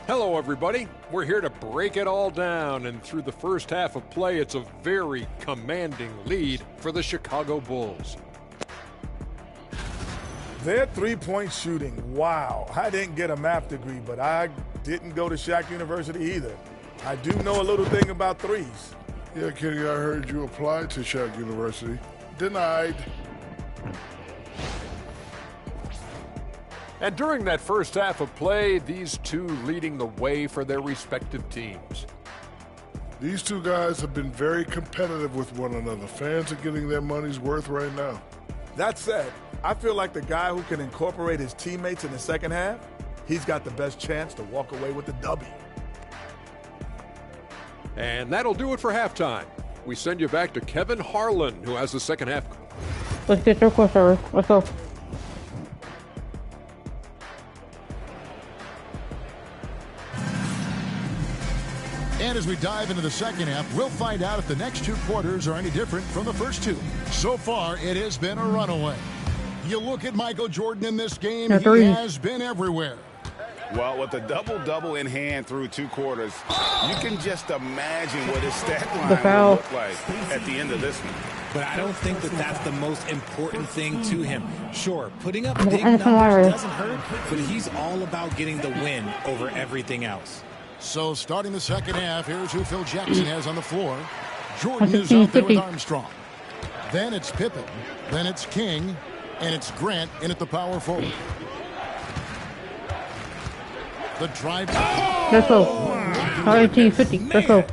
Hello, everybody. We're here to break it all down, and through the first half of play, it's a very commanding lead for the Chicago Bulls. Their three-point shooting, wow. I didn't get a math degree, but I didn't go to Shaq University either. I do know a little thing about threes. Yeah, Kenny, I heard you applied to Shaq University. Denied. And during that first half of play, these two leading the way for their respective teams. These two guys have been very competitive with one another. Fans are getting their money's worth right now. That said, I feel like the guy who can incorporate his teammates in the second half, he's got the best chance to walk away with the W. And that'll do it for halftime. We send you back to Kevin Harlan, who has the second half. Let's get your crossover. Let's go. And as we dive into the second half, we'll find out if the next two quarters are any different from the first two. So far, it has been a runaway. You look at Michael Jordan in this game, he has been everywhere. Well, with a double-double in hand through two quarters, you can just imagine what his stat line will look like at the end of this one. But I don't think that that's the most important thing to him. Sure, putting up big numbers doesn't hurt, but he's all about getting the win over everything else. So starting the second half, here's who Phil Jackson has on the floor. Jordan is out there with Armstrong. Then it's Pippen. Then it's King. And it's Grant in at the power forward. The drive. Let's go. 18-50. Let's go.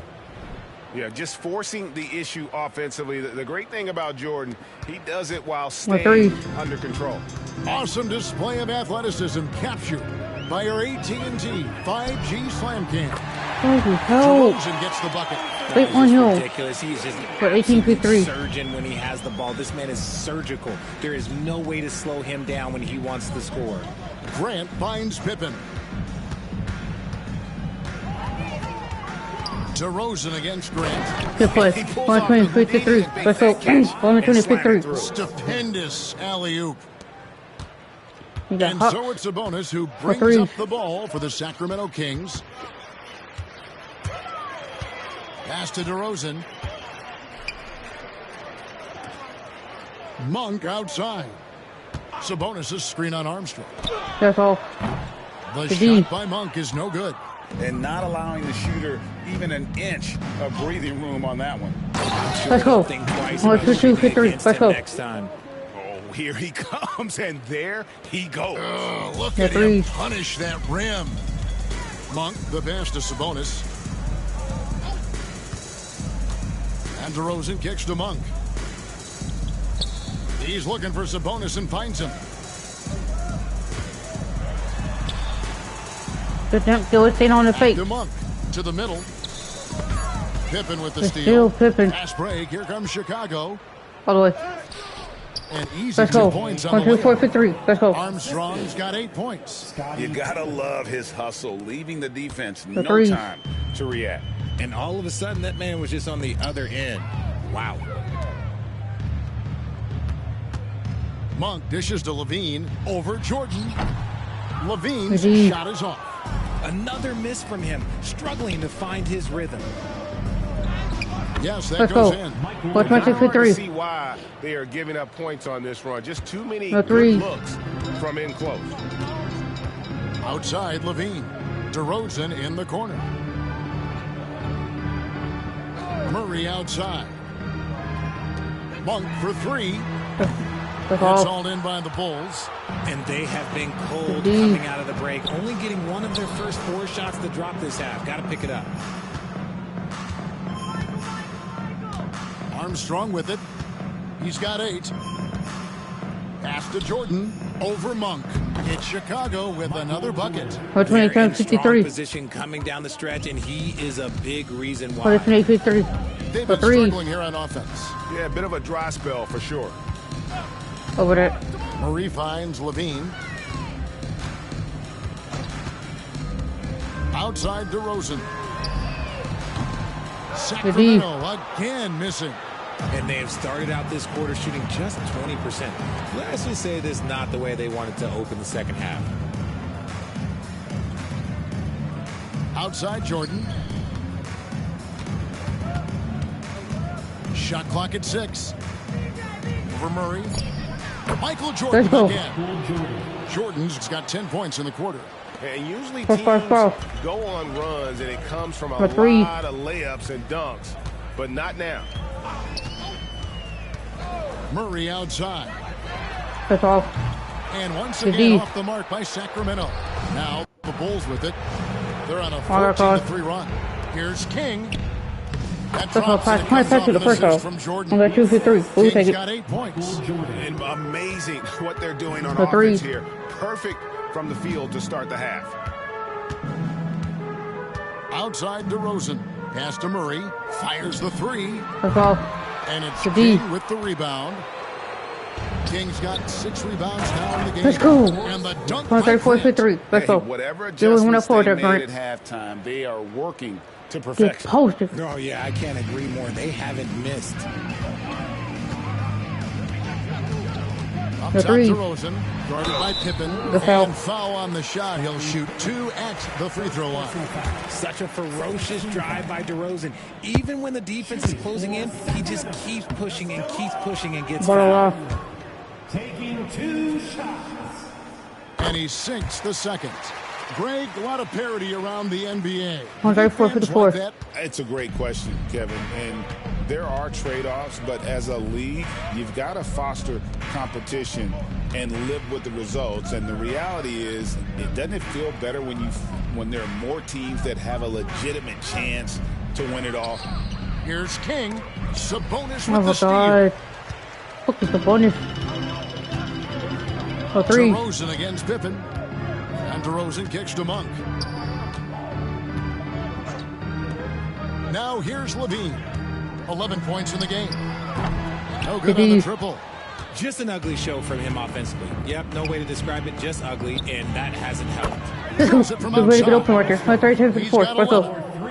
Yeah, just forcing the issue offensively. The great thing about Jordan, he does it while staying under control. Awesome display of athleticism captured by our AT&T 5G Slam Cam. DeRozan gets the bucket. Wait, on Hill. Ridiculous. He's just for 18-3. Surgeon when he has the ball. This man is surgical. There is no way to slow him down when he wants to score. Grant finds Pippen. DeRozan against Grant. Good play. 120-53. Let's go. 120-53. Stupendous alley-oop. And so it's Sabonis who brings up the ball for the Sacramento Kings. Pass to DeRozan. Monk outside. Sabonis' screen on Armstrong. That's all. The shot by Monk is no good. And not allowing the shooter even an inch of breathing room on that one. Let's go. 122-53. Let's go. Next time. Oh, here he comes, and there he goes. Look at him punish that rim. Monk, the pass to Sabonis. And DeRozan kicks to Monk. He's looking for Sabonis and finds him. Good staying on the fake. To Monk, to the middle. Pippen with the steal. Pippen. Pass break. Here comes Chicago. All the way. And easy Let's go. 2 points on the 124-53. Let's go. Armstrong's got 8 points. You gotta love his hustle, leaving the defense no time to react. And all of a sudden, that man was just on the other end. Wow. Monk dishes to Levine over Jordan. Levine's shot is off. Another miss from him, struggling to find his rhythm. Yes, that goes in. What's my 6-3? See why they are giving up points on this run. Just too many good looks from in close. Outside, Levine. DeRozan in the corner. Murray outside. Monk for 3. It's all in by the Bulls. And they have been cold coming out of the break. Only getting one of their first 4 shots to drop this half. Got to pick it up. Armstrong with it. He's got 8. Pass to Jordan over Monk. It's Chicago with another bucket. They're in strong position coming down the stretch, and he is a big reason Oh, why. They've been struggling here on offense. Yeah, a bit of a dry spell for sure. Over there. Murray finds Levine. Outside DeRozan. Sacramento again missing. And they have started out this quarter shooting just 20%. Let's just say this is not the way they wanted to open the second half. Outside Jordan. Shot clock at 6. Over Murray. Michael Jordan again. Jordan's got 10 points in the quarter. And usually teams go on runs and it comes from a lot of layups and dunks, but not now. Murray outside. That's off. And once again off the mark by Sacramento. Now the Bulls with it. They're on a 14-3 run. Here's King. That drops and it comes off an assist from Jordan. I'm 2 for 3. We'll take it. Got 8 points. And amazing what they're doing on offense here. Perfect from the field to start the half. Outside DeRozan. Pass to Murray. Fires the 3. That's all. And it's King with the rebound. King's got 6 rebounds now in the game. Let's go. And the dunk 34 for 3. Let's go. Whatever adjustments they made at halftime, they are working to perfection. Oh, yeah, I can't agree more. They haven't missed. Up top DeRozan, guarded by Pippen. And foul on the shot. He'll shoot 2 at the free throw line. Such a ferocious drive by DeRozan. Even when the defense is closing in, he just keeps pushing and gets fouled. Taking 2 shots. And he sinks the second. Greg, a lot of parity around the NBA. 134 for the 4th. It's a great question, Kevin. And there are trade-offs, but as a league, you've got to foster competition and live with the results. And the reality is, doesn't it feel better when there are more teams that have a legitimate chance to win it all? Here's King. Sabonis with the steal. Look at Sabonis. Oh, 3. DeRozan against Pippen. And DeRozan kicks to Monk. Now here's Levine. 11 points in the game. No good on the triple. Just an ugly show from him offensively. Yep, no way to describe it, just ugly, and that hasn't helped. Throws it from outside. Ready to get open right there. 33 for the 4th. Let's go.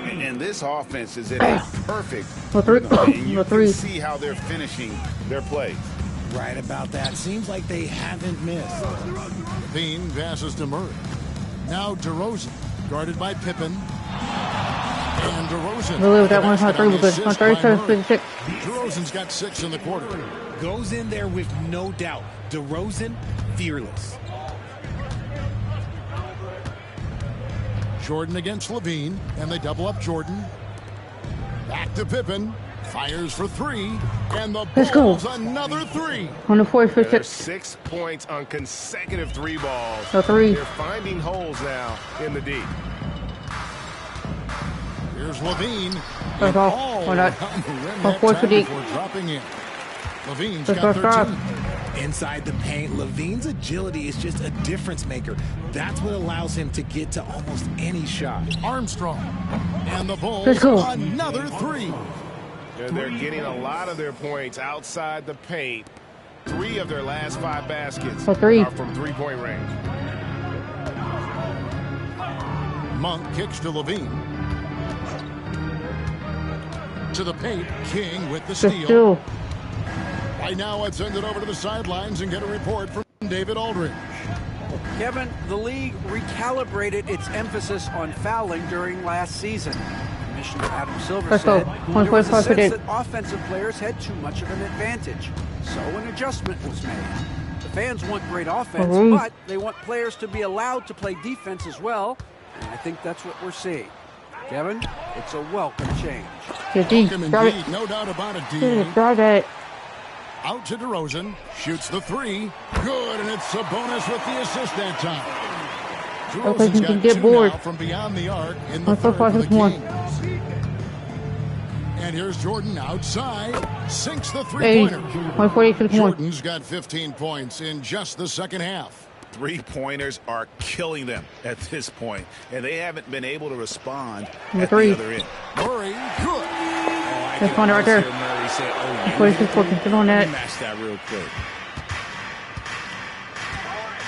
And this offense is in a perfect. And you can see how they're finishing their play. Right about that. Seems like they haven't missed. Levine passes to Murray. Now DeRozan, guarded by Pippen. And DeRozan. That one's not 3 good. 37 for the 6. DeRozan's got 6 in the quarter. Goes in there with no doubt. DeRozan, fearless. Jordan against Levine, and they double up Jordan. Back to Pippen. Fires for 3, and the Bulls another 3. On the 4th for 6. 6 points on consecutive 3 balls. So 3. They're finding holes now in the D. Here's Levine. That's all. Why not? 4th for D. Dropping in. Levine's got 13. Inside the paint, Levine's agility is just a difference maker. That's what allows him to get to almost any shot. Armstrong. And the Bulls another 3. And they're getting a lot of their points outside the paint. 3 of their last 5 baskets are from 3-point range. Monk kicks to Levine. To the paint, King with the steal. Right now, let's send it over to the sidelines and get a report from David Aldridge. Kevin, the league recalibrated its emphasis on fouling during last season. Commissioner Adam Silver said there was a sense that offensive players had too much of an advantage. So an adjustment was made. The fans want great offense, but they want players to be allowed to play defense as well. And I think that's what we're seeing. Kevin, it's a welcome change. Welcome indeed, no doubt about it, D. Out to DeRozan, shoots the 3. Good, and it's Sabonis with the assist that time. DeRozan's got 2 now from beyond the arc in the 3rd for the Kings. And here's Jordan outside. Sinks the three-pointer. 146 Jordan's got 15 points in just the second half. Three-pointers are killing them at this point, and they haven't been able to respond at three. the other end. Murray, good. That's one right there. Murray said, oh, 46 seconds. Get on that. Match that real quick.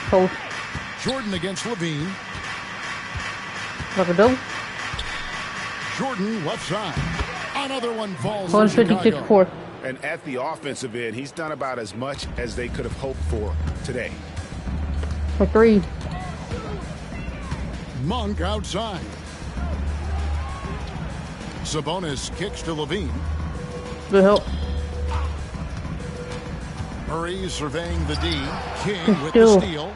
Post. Jordan against Levine. Like a double. Jordan left side. Another one falls. 156 4. And at the offensive end, he's done about as much as they could have hoped for today. For 3. Monk outside. Sabonis kicks to Levine. Good help. Murray surveying the D. King with the steal.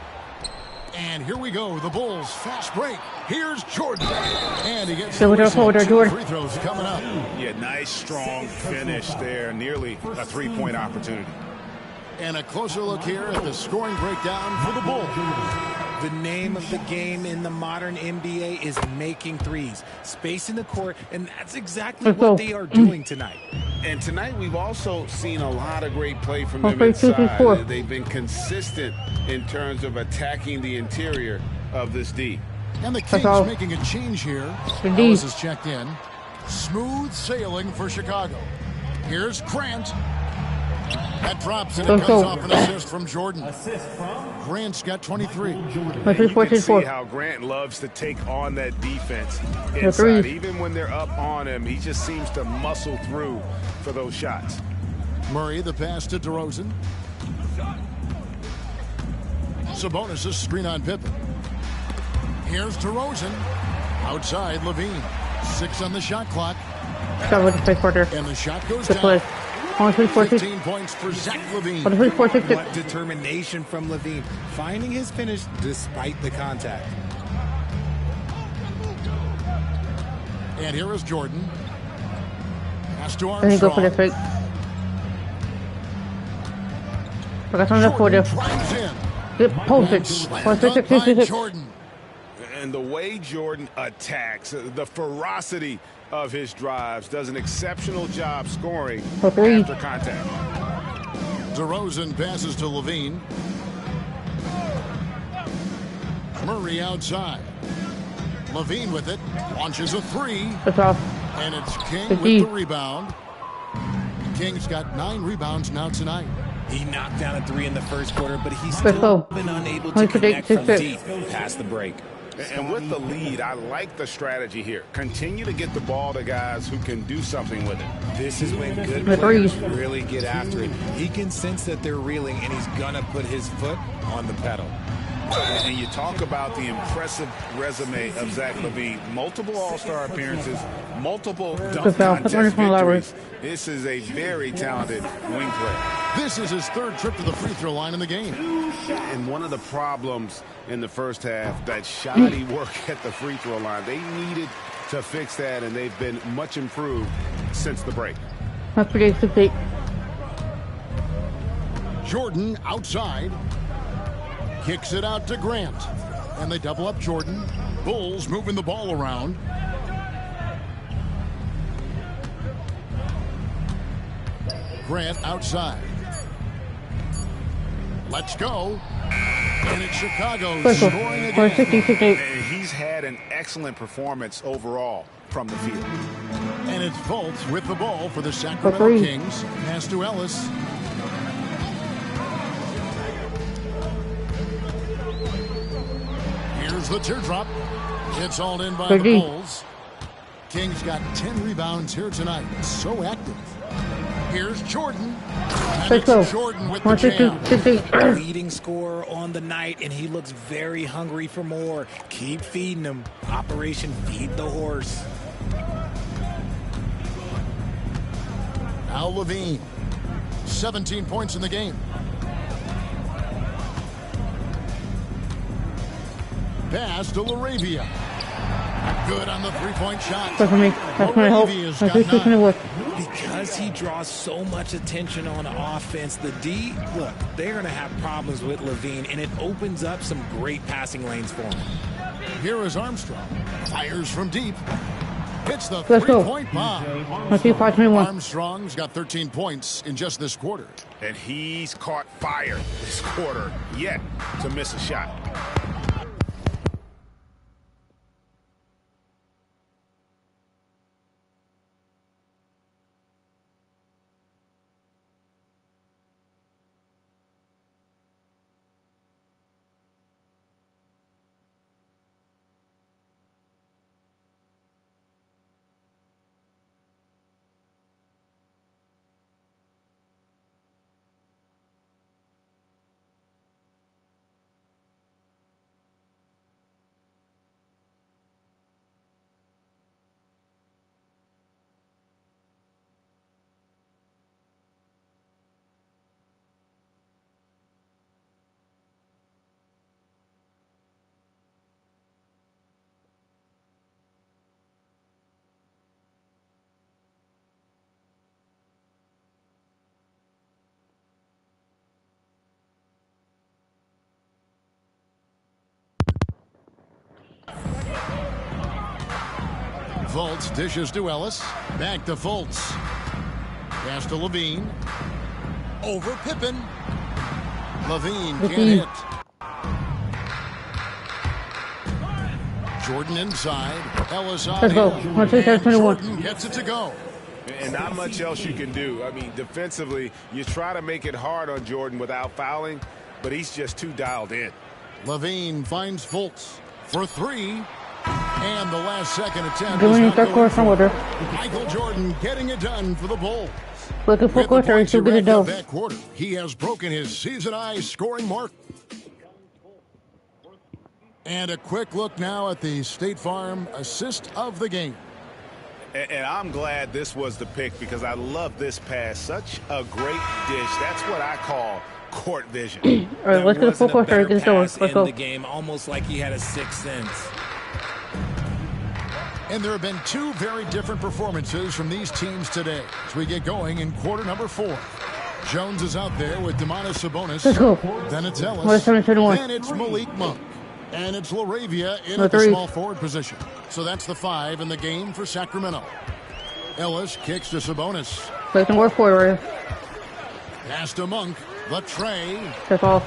And here we go. The Bulls fast break. Here's Jordan. And he gets Jordan. free throws coming up. Yeah, nice strong finish there. Nearly a three-point opportunity. And a closer look here at the scoring breakdown for the Bulls. The name of the game in the modern NBA is making threes, spacing the court, and that's exactly what they are doing tonight. And tonight we've also seen a lot of great play from them inside. They've been consistent in terms of attacking the interior of this D. And the Kings making a change here. Ellis is checked in. Smooth sailing for Chicago. Here's Grant. That drops and it comes off an assist from Jordan. Grant's got 23. You can see how Grant loves to take on that defense inside. Even when they're up on him, he just seems to muscle through for those shots. Murray, the pass to DeRozan. Sabonis, a screen on Pippen. Here's DeRozan. Outside, Levine. 6 on the shot clock. And the shot goes down. 15 points for Zach Levine. What determination from Levine, finding his finish despite the contact. And here is Jordan. Pass to I think go for the fake. I got something for you. Get posted. Jordan. And the way Jordan attacks, the ferocity of his drives, does an exceptional job scoring after contact. DeRozan passes to Levine. Murray outside. Levine with it. Launches a 3. That's off. And it's King with the rebound. King's got 9 rebounds now tonight. He knocked down a 3 in the first quarter, but he's still been unable to connect from deep past the break. And with the lead, I like the strategy here. Continue to get the ball to guys who can do something with it. This is when good players really get after it. He can sense that they're reeling, and he's going to put his foot on the pedal. And you talk about the impressive resume of Zach Levine. Multiple All-Star appearances, multiple dunk contest victories. This is a very talented wing player. This is his 3rd trip to the free throw line in the game. And one of the problems in the first half, that shoddy work at the free throw line. They needed to fix that, and they've been much improved since the break. That's pretty good. Jordan outside. Kicks it out to Grant. And they double up Jordan. Bulls moving the ball around. Grant outside. Let's go. And it's Chicago scoring again. And he's had an excellent performance overall from the field. And it's Fultz with the ball for the Sacramento Kings. Pass to Ellis. Here's the teardrop. It's all in by the Bulls. Kings got 10 rebounds here tonight. So active. Here's Jordan. And it's Jordan with the jam. Leading scorer on the night, and he looks very hungry for more. Keep feeding him. Operation Feed the Horse. Now Levine. 17 points in the game. Pass to LaRavia. Good on the three-point shot. LaRavia's got 9. Because he draws so much attention on offense, the D, look, they're going to have problems with Levine, and it opens up some great passing lanes for him. Here is Armstrong. Fires from deep. Hits the Let's go. three-point bomb. Let's see 5-21. Armstrong's got 13 points in just this quarter. And he's caught fire this quarter, yet to miss a shot. Fultz dishes to Ellis. Back to Fultz. Pass to Levine. Over Pippen. Levine can't hit. Jordan inside. Ellis out. Let's go. And Jordan gets it to go. And not much else you can do. I mean, defensively, you try to make it hard on Jordan without fouling, but he's just too dialed in. Levine finds Fultz for three. And the last second attempt Michael Jordan getting it done for the Bulls. Looking for quarter to get it done. That quarter, he has broken his season-high scoring mark. And a quick look now at the State Farm assist of the game. And I'm glad this was the pick because I love this pass. Such a great dish. That's what I call court vision. All right, let's get the full quarter. Get it going. Let's go. The game almost like he had a sixth sense. And there have been two very different performances from these teams today as we get going in quarter number 4. Jones is out there with Domantas Sabonis. Let's go. Then it's Ellis. Then it's Malik Monk. And it's LaRavia in at the small forward position. So that's the 5 in the game for Sacramento. Ellis kicks to Sabonis. Play some more forward. Pass to Monk. The tray. That's all.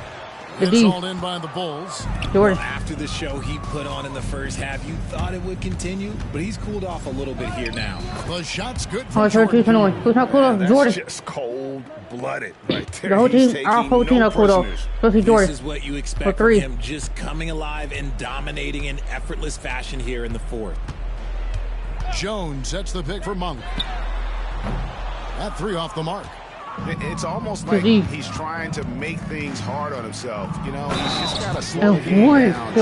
It's all in by the Bulls. Well, after the show he put on in the first half, you thought it would continue, but he's cooled off a little bit here now. The shot's good for Jordan. Who's not cooled off? Jordan. That's just cold-blooded right there. The whole team, our whole team not cooled off. Especially Jordan. This is what you expect from him, just coming alive and dominating in effortless fashion here in the fourth. Jones sets the pick for Monk. That 3 off the mark. It's almost like he's trying to make things hard on himself. You know, he's just got to slow the game down.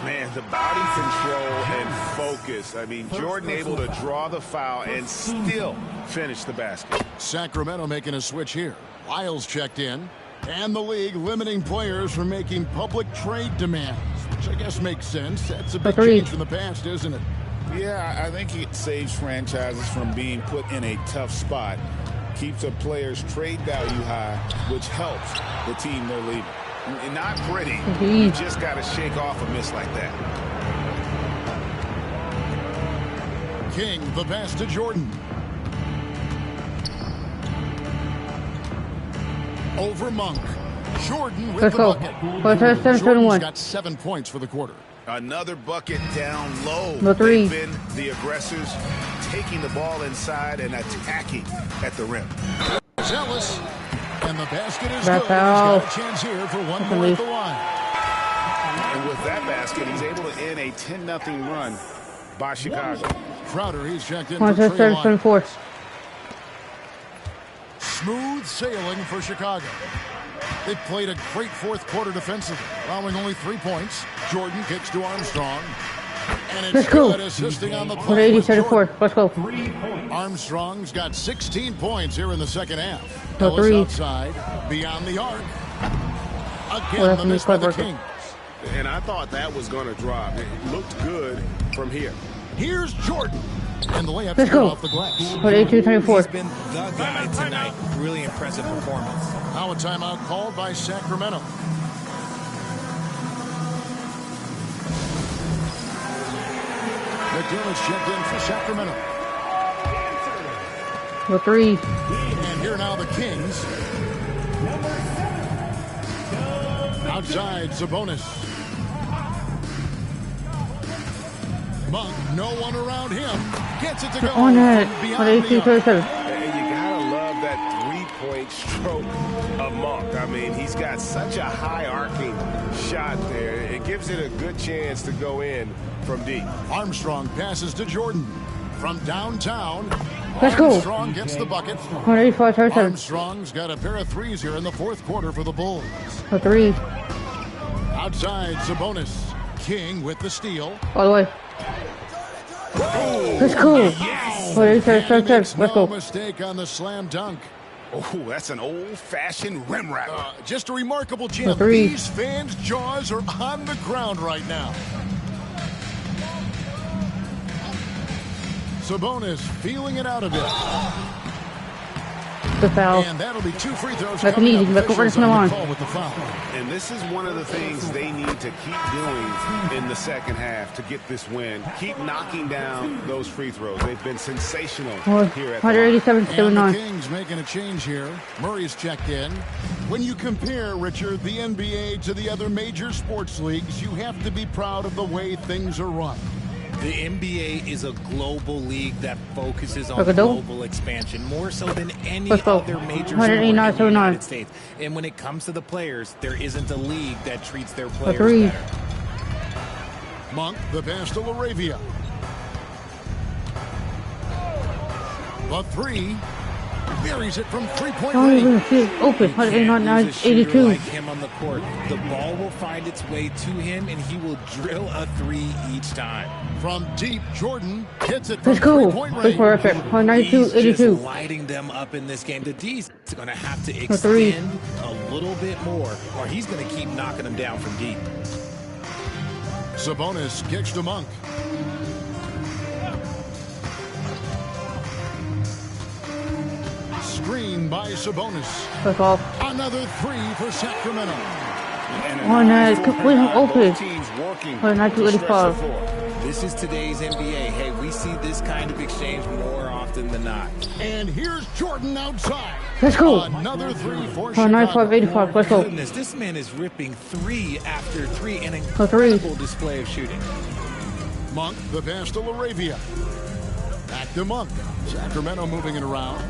Man, the body control and focus. I mean, Jordan able to draw the foul and still finish the basket. Sacramento making a switch here. Lyles checked in. And the league limiting players from making public trade demands, which I guess makes sense. That's a big change from the past, isn't it? Yeah, I think it saves franchises from being put in a tough spot. Keeps a player's trade value high, which helps the team they're leaving. Not pretty. You just got to shake off a miss like that. King, the pass to Jordan. Over Monk. Jordan with the bucket. Jordan's got 7 points for the quarter. Another bucket down low. They've been the aggressors taking the ball inside and attacking at the rim. Ellis, and the basket is good. He's got a chance here for one more at the line. And with that basket, he's able to end a 10-0 run by Chicago. Crowder, he's checked in for Trey Lyles. Smooth sailing for Chicago. They played a great fourth quarter defensively, allowing only 3 points. Jordan kicks to Armstrong. And it's good assisting on the play. Let's go. Armstrong's got 16 points here in the second half. Ellis outside, beyond the arc. Again, the miss by the Kings. And I thought that was going to drop. It looked good from here. Here's Jordan. And the layup's off the glass. 22-24. He's been the guy tonight. Really impressive performance. Now a timeout called by Sacramento. McDermott's checked in for Sacramento. For 3. And here now the Kings. Outside, Sabonis. Monk, no one around him. Gets it to go. On it. Beyond the arc. And you gotta love that three-point stroke of Monk. I mean, he's got such a high arcing shot there. It gives it a good chance to go in from deep. Armstrong passes to Jordan. From downtown, Let's go. Armstrong gets the bucket. 185-37. Armstrong's got a pair of threes here in the fourth quarter for the Bulls. For 3. Outside, Sabonis. King with the steal. All the way. Let's go. 185-37. Let's No go. mistake on the slam dunk. Oh, that's an old-fashioned rim wrap. Just a remarkable jam. For 3. These fans' jaws are on the ground right now. Sabonis feeling it out a bit. The foul. And that'll be 2 free throws. That's coming easy. up. Let's go Officials first and on the on. call with the foul. And this is one of the things they need to keep doing in the second half to get this win. Keep knocking down those free throws. They've been sensational here at the line. 187-79. And the Kings making a change here. Murray's checked in. When you compare, Richard, the NBA to the other major sports leagues, you have to be proud of the way things are run. The NBA is a global league that focuses on global expansion more so than any other major sport in the United States. And when it comes to the players, there isn't a league that treats their players better. Monk, the pass to Laravia. The 3. Buries it from three-point range. Open. 189-82. Like him on the court, the ball will find its way to him, and he will drill a 3 each time. From deep, Jordan hits it from Let's go. three-point range. That's perfect. 192-82. He's just lighting them up in this game. The D's going to have to extend a little bit more, or he's going to keep knocking them down from deep. Sabonis kicks to Monk. Screen by Sabonis. That's off. Another 3 for Sacramento. On complete open. 192-85. This is today's NBA. Hey, we see this kind of exchange more often than not. And here's Jordan outside. Let's go. Another 3 for 195-85. Let's go. Goodness, this man is ripping 3 after 3. An incredible display of shooting. Monk, the pass to Laravia. Back to Monk. Sacramento moving it around.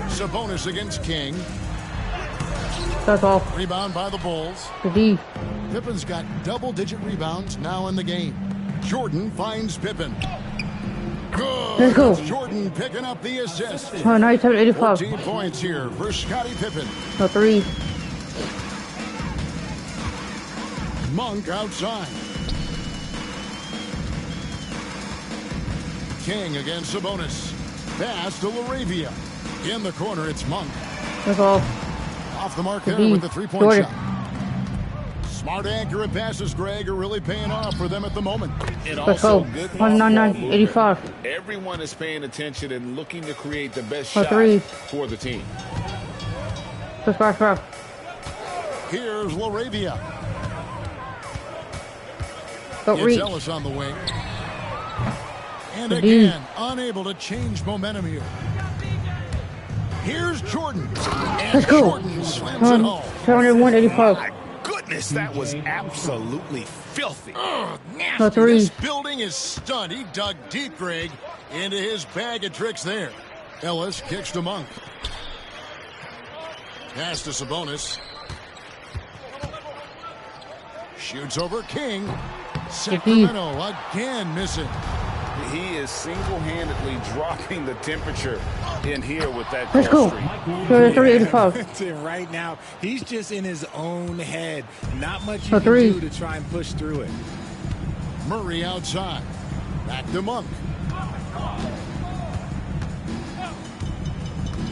Sabonis against King. That's off. Rebound by the Bulls. The D. Pippen's got double-digit rebounds now in the game. Jordan finds Pippen. Good. Let's go. Jordan picking up the assist. 197-85. 14 points here for Scottie Pippen. The 3. Monk outside. King against Sabonis. Pass to Laravia. In the corner, it's Monk. That's off. Off the mark there with the three-point shot. Smart, accurate passes, Greg, are really paying off for them at the moment. And also good 199-85. Everyone is paying attention and looking to create the best For shot 3. for the team. That's back. Here's Laravia. Don't It's reach. Ellis on the wing. And again, unable to change momentum here. Here's Jordan. And Let's go. Jordan slams it home. 701-85. My goodness, that was absolutely filthy. Nasty. 3. This building is stunned. He dug deep, Greg, into his bag of tricks there. Ellis kicks to Monk. Pass to Sabonis. Shoots over King. Sacramento again missing. He is single-handedly dropping the temperature in here with that Let's go. 33-85. Right now, he's just in his own head. Not much you For can 3. do to try and push through it. Murray outside. Back to Monk.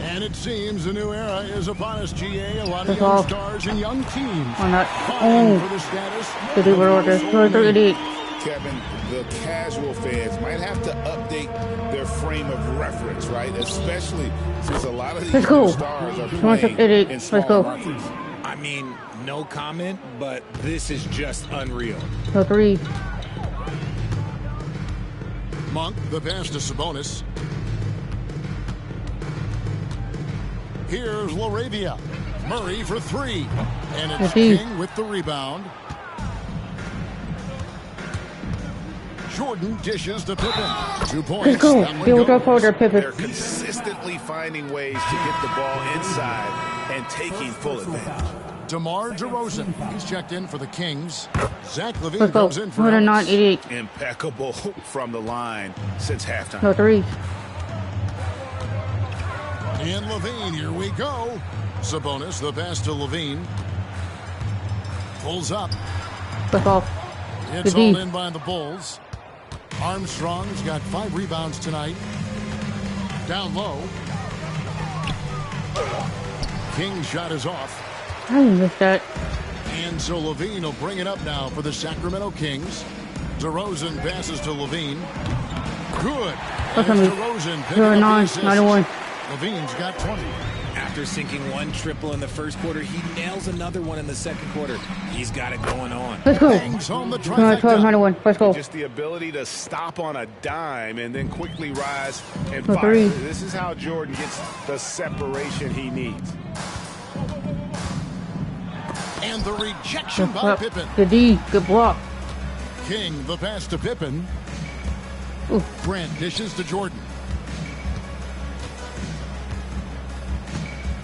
And it seems a new era is upon us, GA. A lot of young stars and young teams vying for the status. The D order. 33-88. Kevin, the casual fans might have to update their frame of reference, right? Especially since a lot of these new stars are playing in smaller markets. I mean, No comment, but this is just unreal. No three. Monk, the pass to Sabonis. Here's Laravia. Murray for three. And it's King with the rebound. Jordan dishes to Pippen. 2 points. Let's go. They're consistently finding ways to get the ball inside and taking full advantage. DeMar DeRozan. He's checked in for the Kings. Zach LaVine comes in for 109-88. Impeccable from the line since halftime. No three. And LaVine, here we go. Sabonis, the pass to LaVine. Pulls up. Let's go. It's all in by the Bulls. Armstrong's got 5 rebounds tonight. Down low. King's shot is off. I didn't miss that. And so LaVine will bring it up now for the Sacramento Kings. DeRozan passes to LaVine. Good. DeRozan picking up the assist. 91. LaVine's got 20. After sinking 1 triple in the first quarter, he nails another one in the second quarter. He's got it going on. Let's go. 12-91. Let's go. Just the ability to stop on a dime and then quickly rise and fire. This is how Jordan gets the separation he needs. And the rejection by Pippen. The D. Good block. King, the pass to Pippen. Grant dishes to Jordan.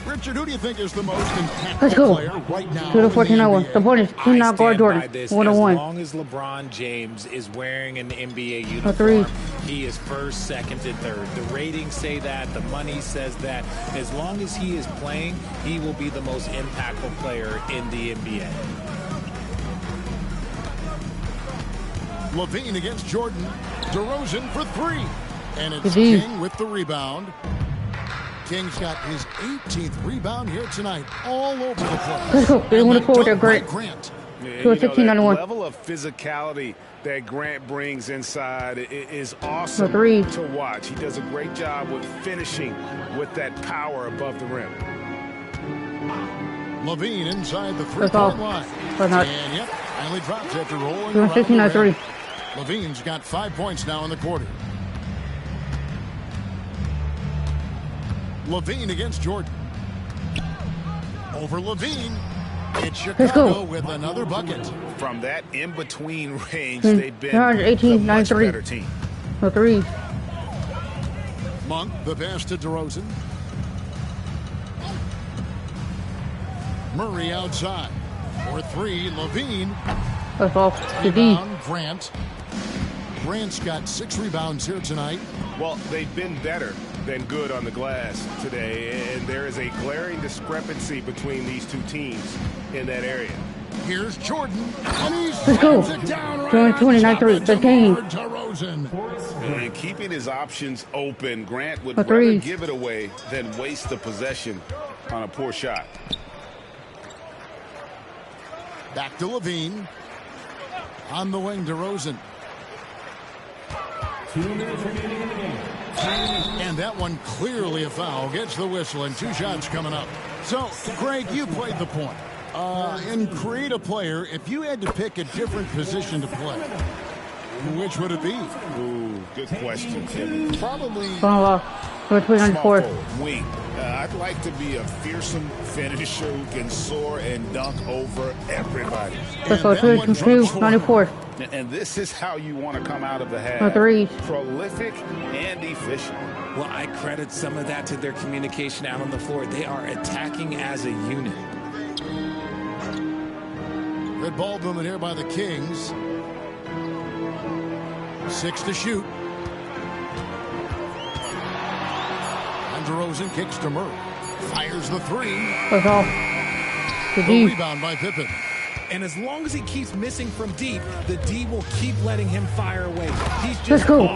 Richard, who do you think is the most impactful player right now? 2-14-1. The point is, do not guard Jordan. 1-1. As long as LeBron James is wearing an NBA uniform, he is first, second, and third. The ratings say that. The money says that. As long as he is playing, he will be the most impactful player in the NBA. LaVine against Jordan. DeRozan for 3. And it's King with the rebound. King's got his 18th rebound here tonight, all over the place. Let's go. They want to forward their Grant. To a 16-91. The level of physicality that Grant brings inside is awesome to watch. He does a great job with finishing with that power above the rim. LaVine inside the 3-point line. And yep, finally drops after rolling around the rim. LaVine's got 5 points now in the quarter. LaVine against Jordan. Over LaVine. It's Chicago with another bucket. From that in-between range, they've been 18, a much better team. No three. Monk, the pass to DeRozan. Murray outside. For 3, LaVine. That's off. The D. Grant. Grant's got 6 rebounds here tonight. Well, they've been better than good on the glass today, and there is a glaring discrepancy between these two teams in that area. Here's Jordan, and he's let's go. it down right 29-3. The game. And keeping his options open, Grant would rather give it away than waste the possession on a poor shot. Back to LaVine. On the wing, DeRozan. 2 minutes remaining in the game. And that one clearly a foul. Gets the whistle and 2 shots coming up. So, Greg, you played the point. In Create a Player, if you had to pick a different position to play, which would it be? Ooh, good question, Kevin. Probably small forward, wing. I'd like to be a fearsome finisher who can soar and dunk over everybody. Let's go. 2-94. And this is how you want to come out of the half. Prolific and efficient. Well, I credit some of that to their communication out on the floor. They are attacking as a unit. Good ball movement here by the Kings. 6 to shoot. And DeRozan kicks to Murray. Fires the 3. The rebound by Pippen. And as long as he keeps missing from deep, the D will keep letting him fire away. He's just let's go.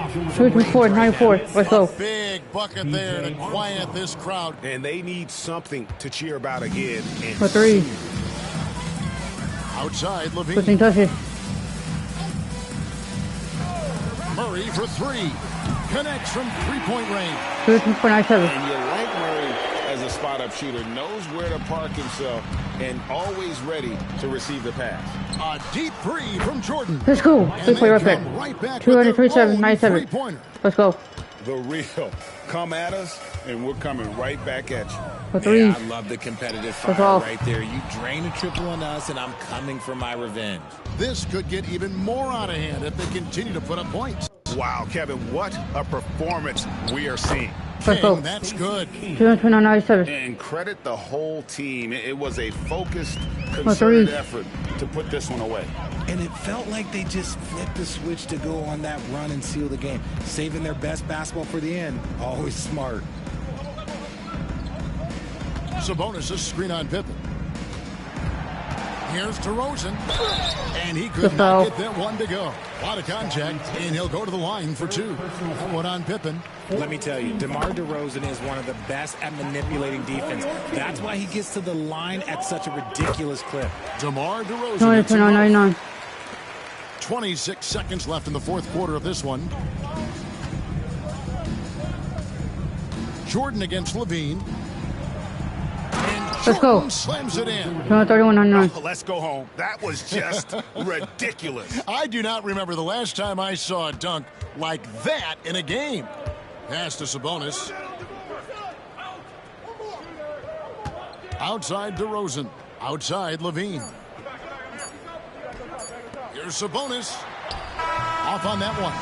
94. Let's go. Big bucket there to quiet this crowd. And they need something to cheer about again. For 3. Outside, LaVine. Pushing touches. Murray for 3. Connects from 3-point range. 2.97. And you like Murray as a spot-up shooter. Knows where to park himself and always ready to receive the pass. A deep three from Jordan. Let's go. Big play right back. 227-97. Let's go. The real. Come at us, and we're coming right back at you. Yeah, I love the competitive fire right there. You drain a triple on us, and I'm coming for my revenge. This could get even more out of hand if they continue to put up points. Wow, Kevin, what a performance we are seeing. King, that's good. 229-97. And credit the whole team. It was a focused, concerted effort to put this one away. And it felt like they just flipped the switch to go on that run and seal the game. Saving their best basketball for the end. Always smart. Sabonis' screen on Pippen. Here's DeRozan. And he could not get that one to go. A lot of contact, and he'll go to the line for two. That one on Pippen. Let me tell you, DeMar DeRozan is one of the best at manipulating defense. That's why he gets to the line at such a ridiculous clip. DeMar DeRozan. 26 seconds left in the fourth quarter of this one. Jordan against Levine. Let's go. Slams it in. 31-9. Oh, let's go home. That was just ridiculous. I do not remember the last time I saw a dunk like that in a game. Pass to Sabonis. Outside DeRozan. Outside Levine. Here's Sabonis. Off on that one.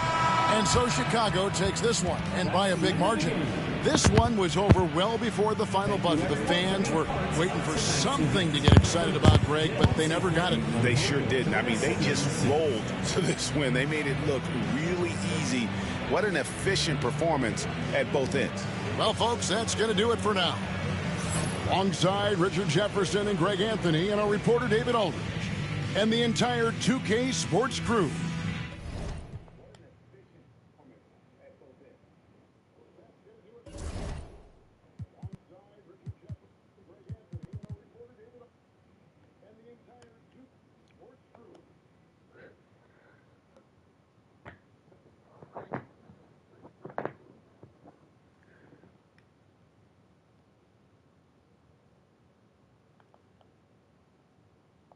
And so Chicago takes this one, and by a big margin. This one was over well before the final buzzer. The fans were waiting for something to get excited about, Greg, but they never got it. They sure didn't. I mean, they just rolled to this win. They made it look really easy. What an efficient performance at both ends. Well, folks, that's going to do it for now. Alongside Richard Jefferson and Greg Anthony and our reporter David Aldridge and the entire 2K Sports crew,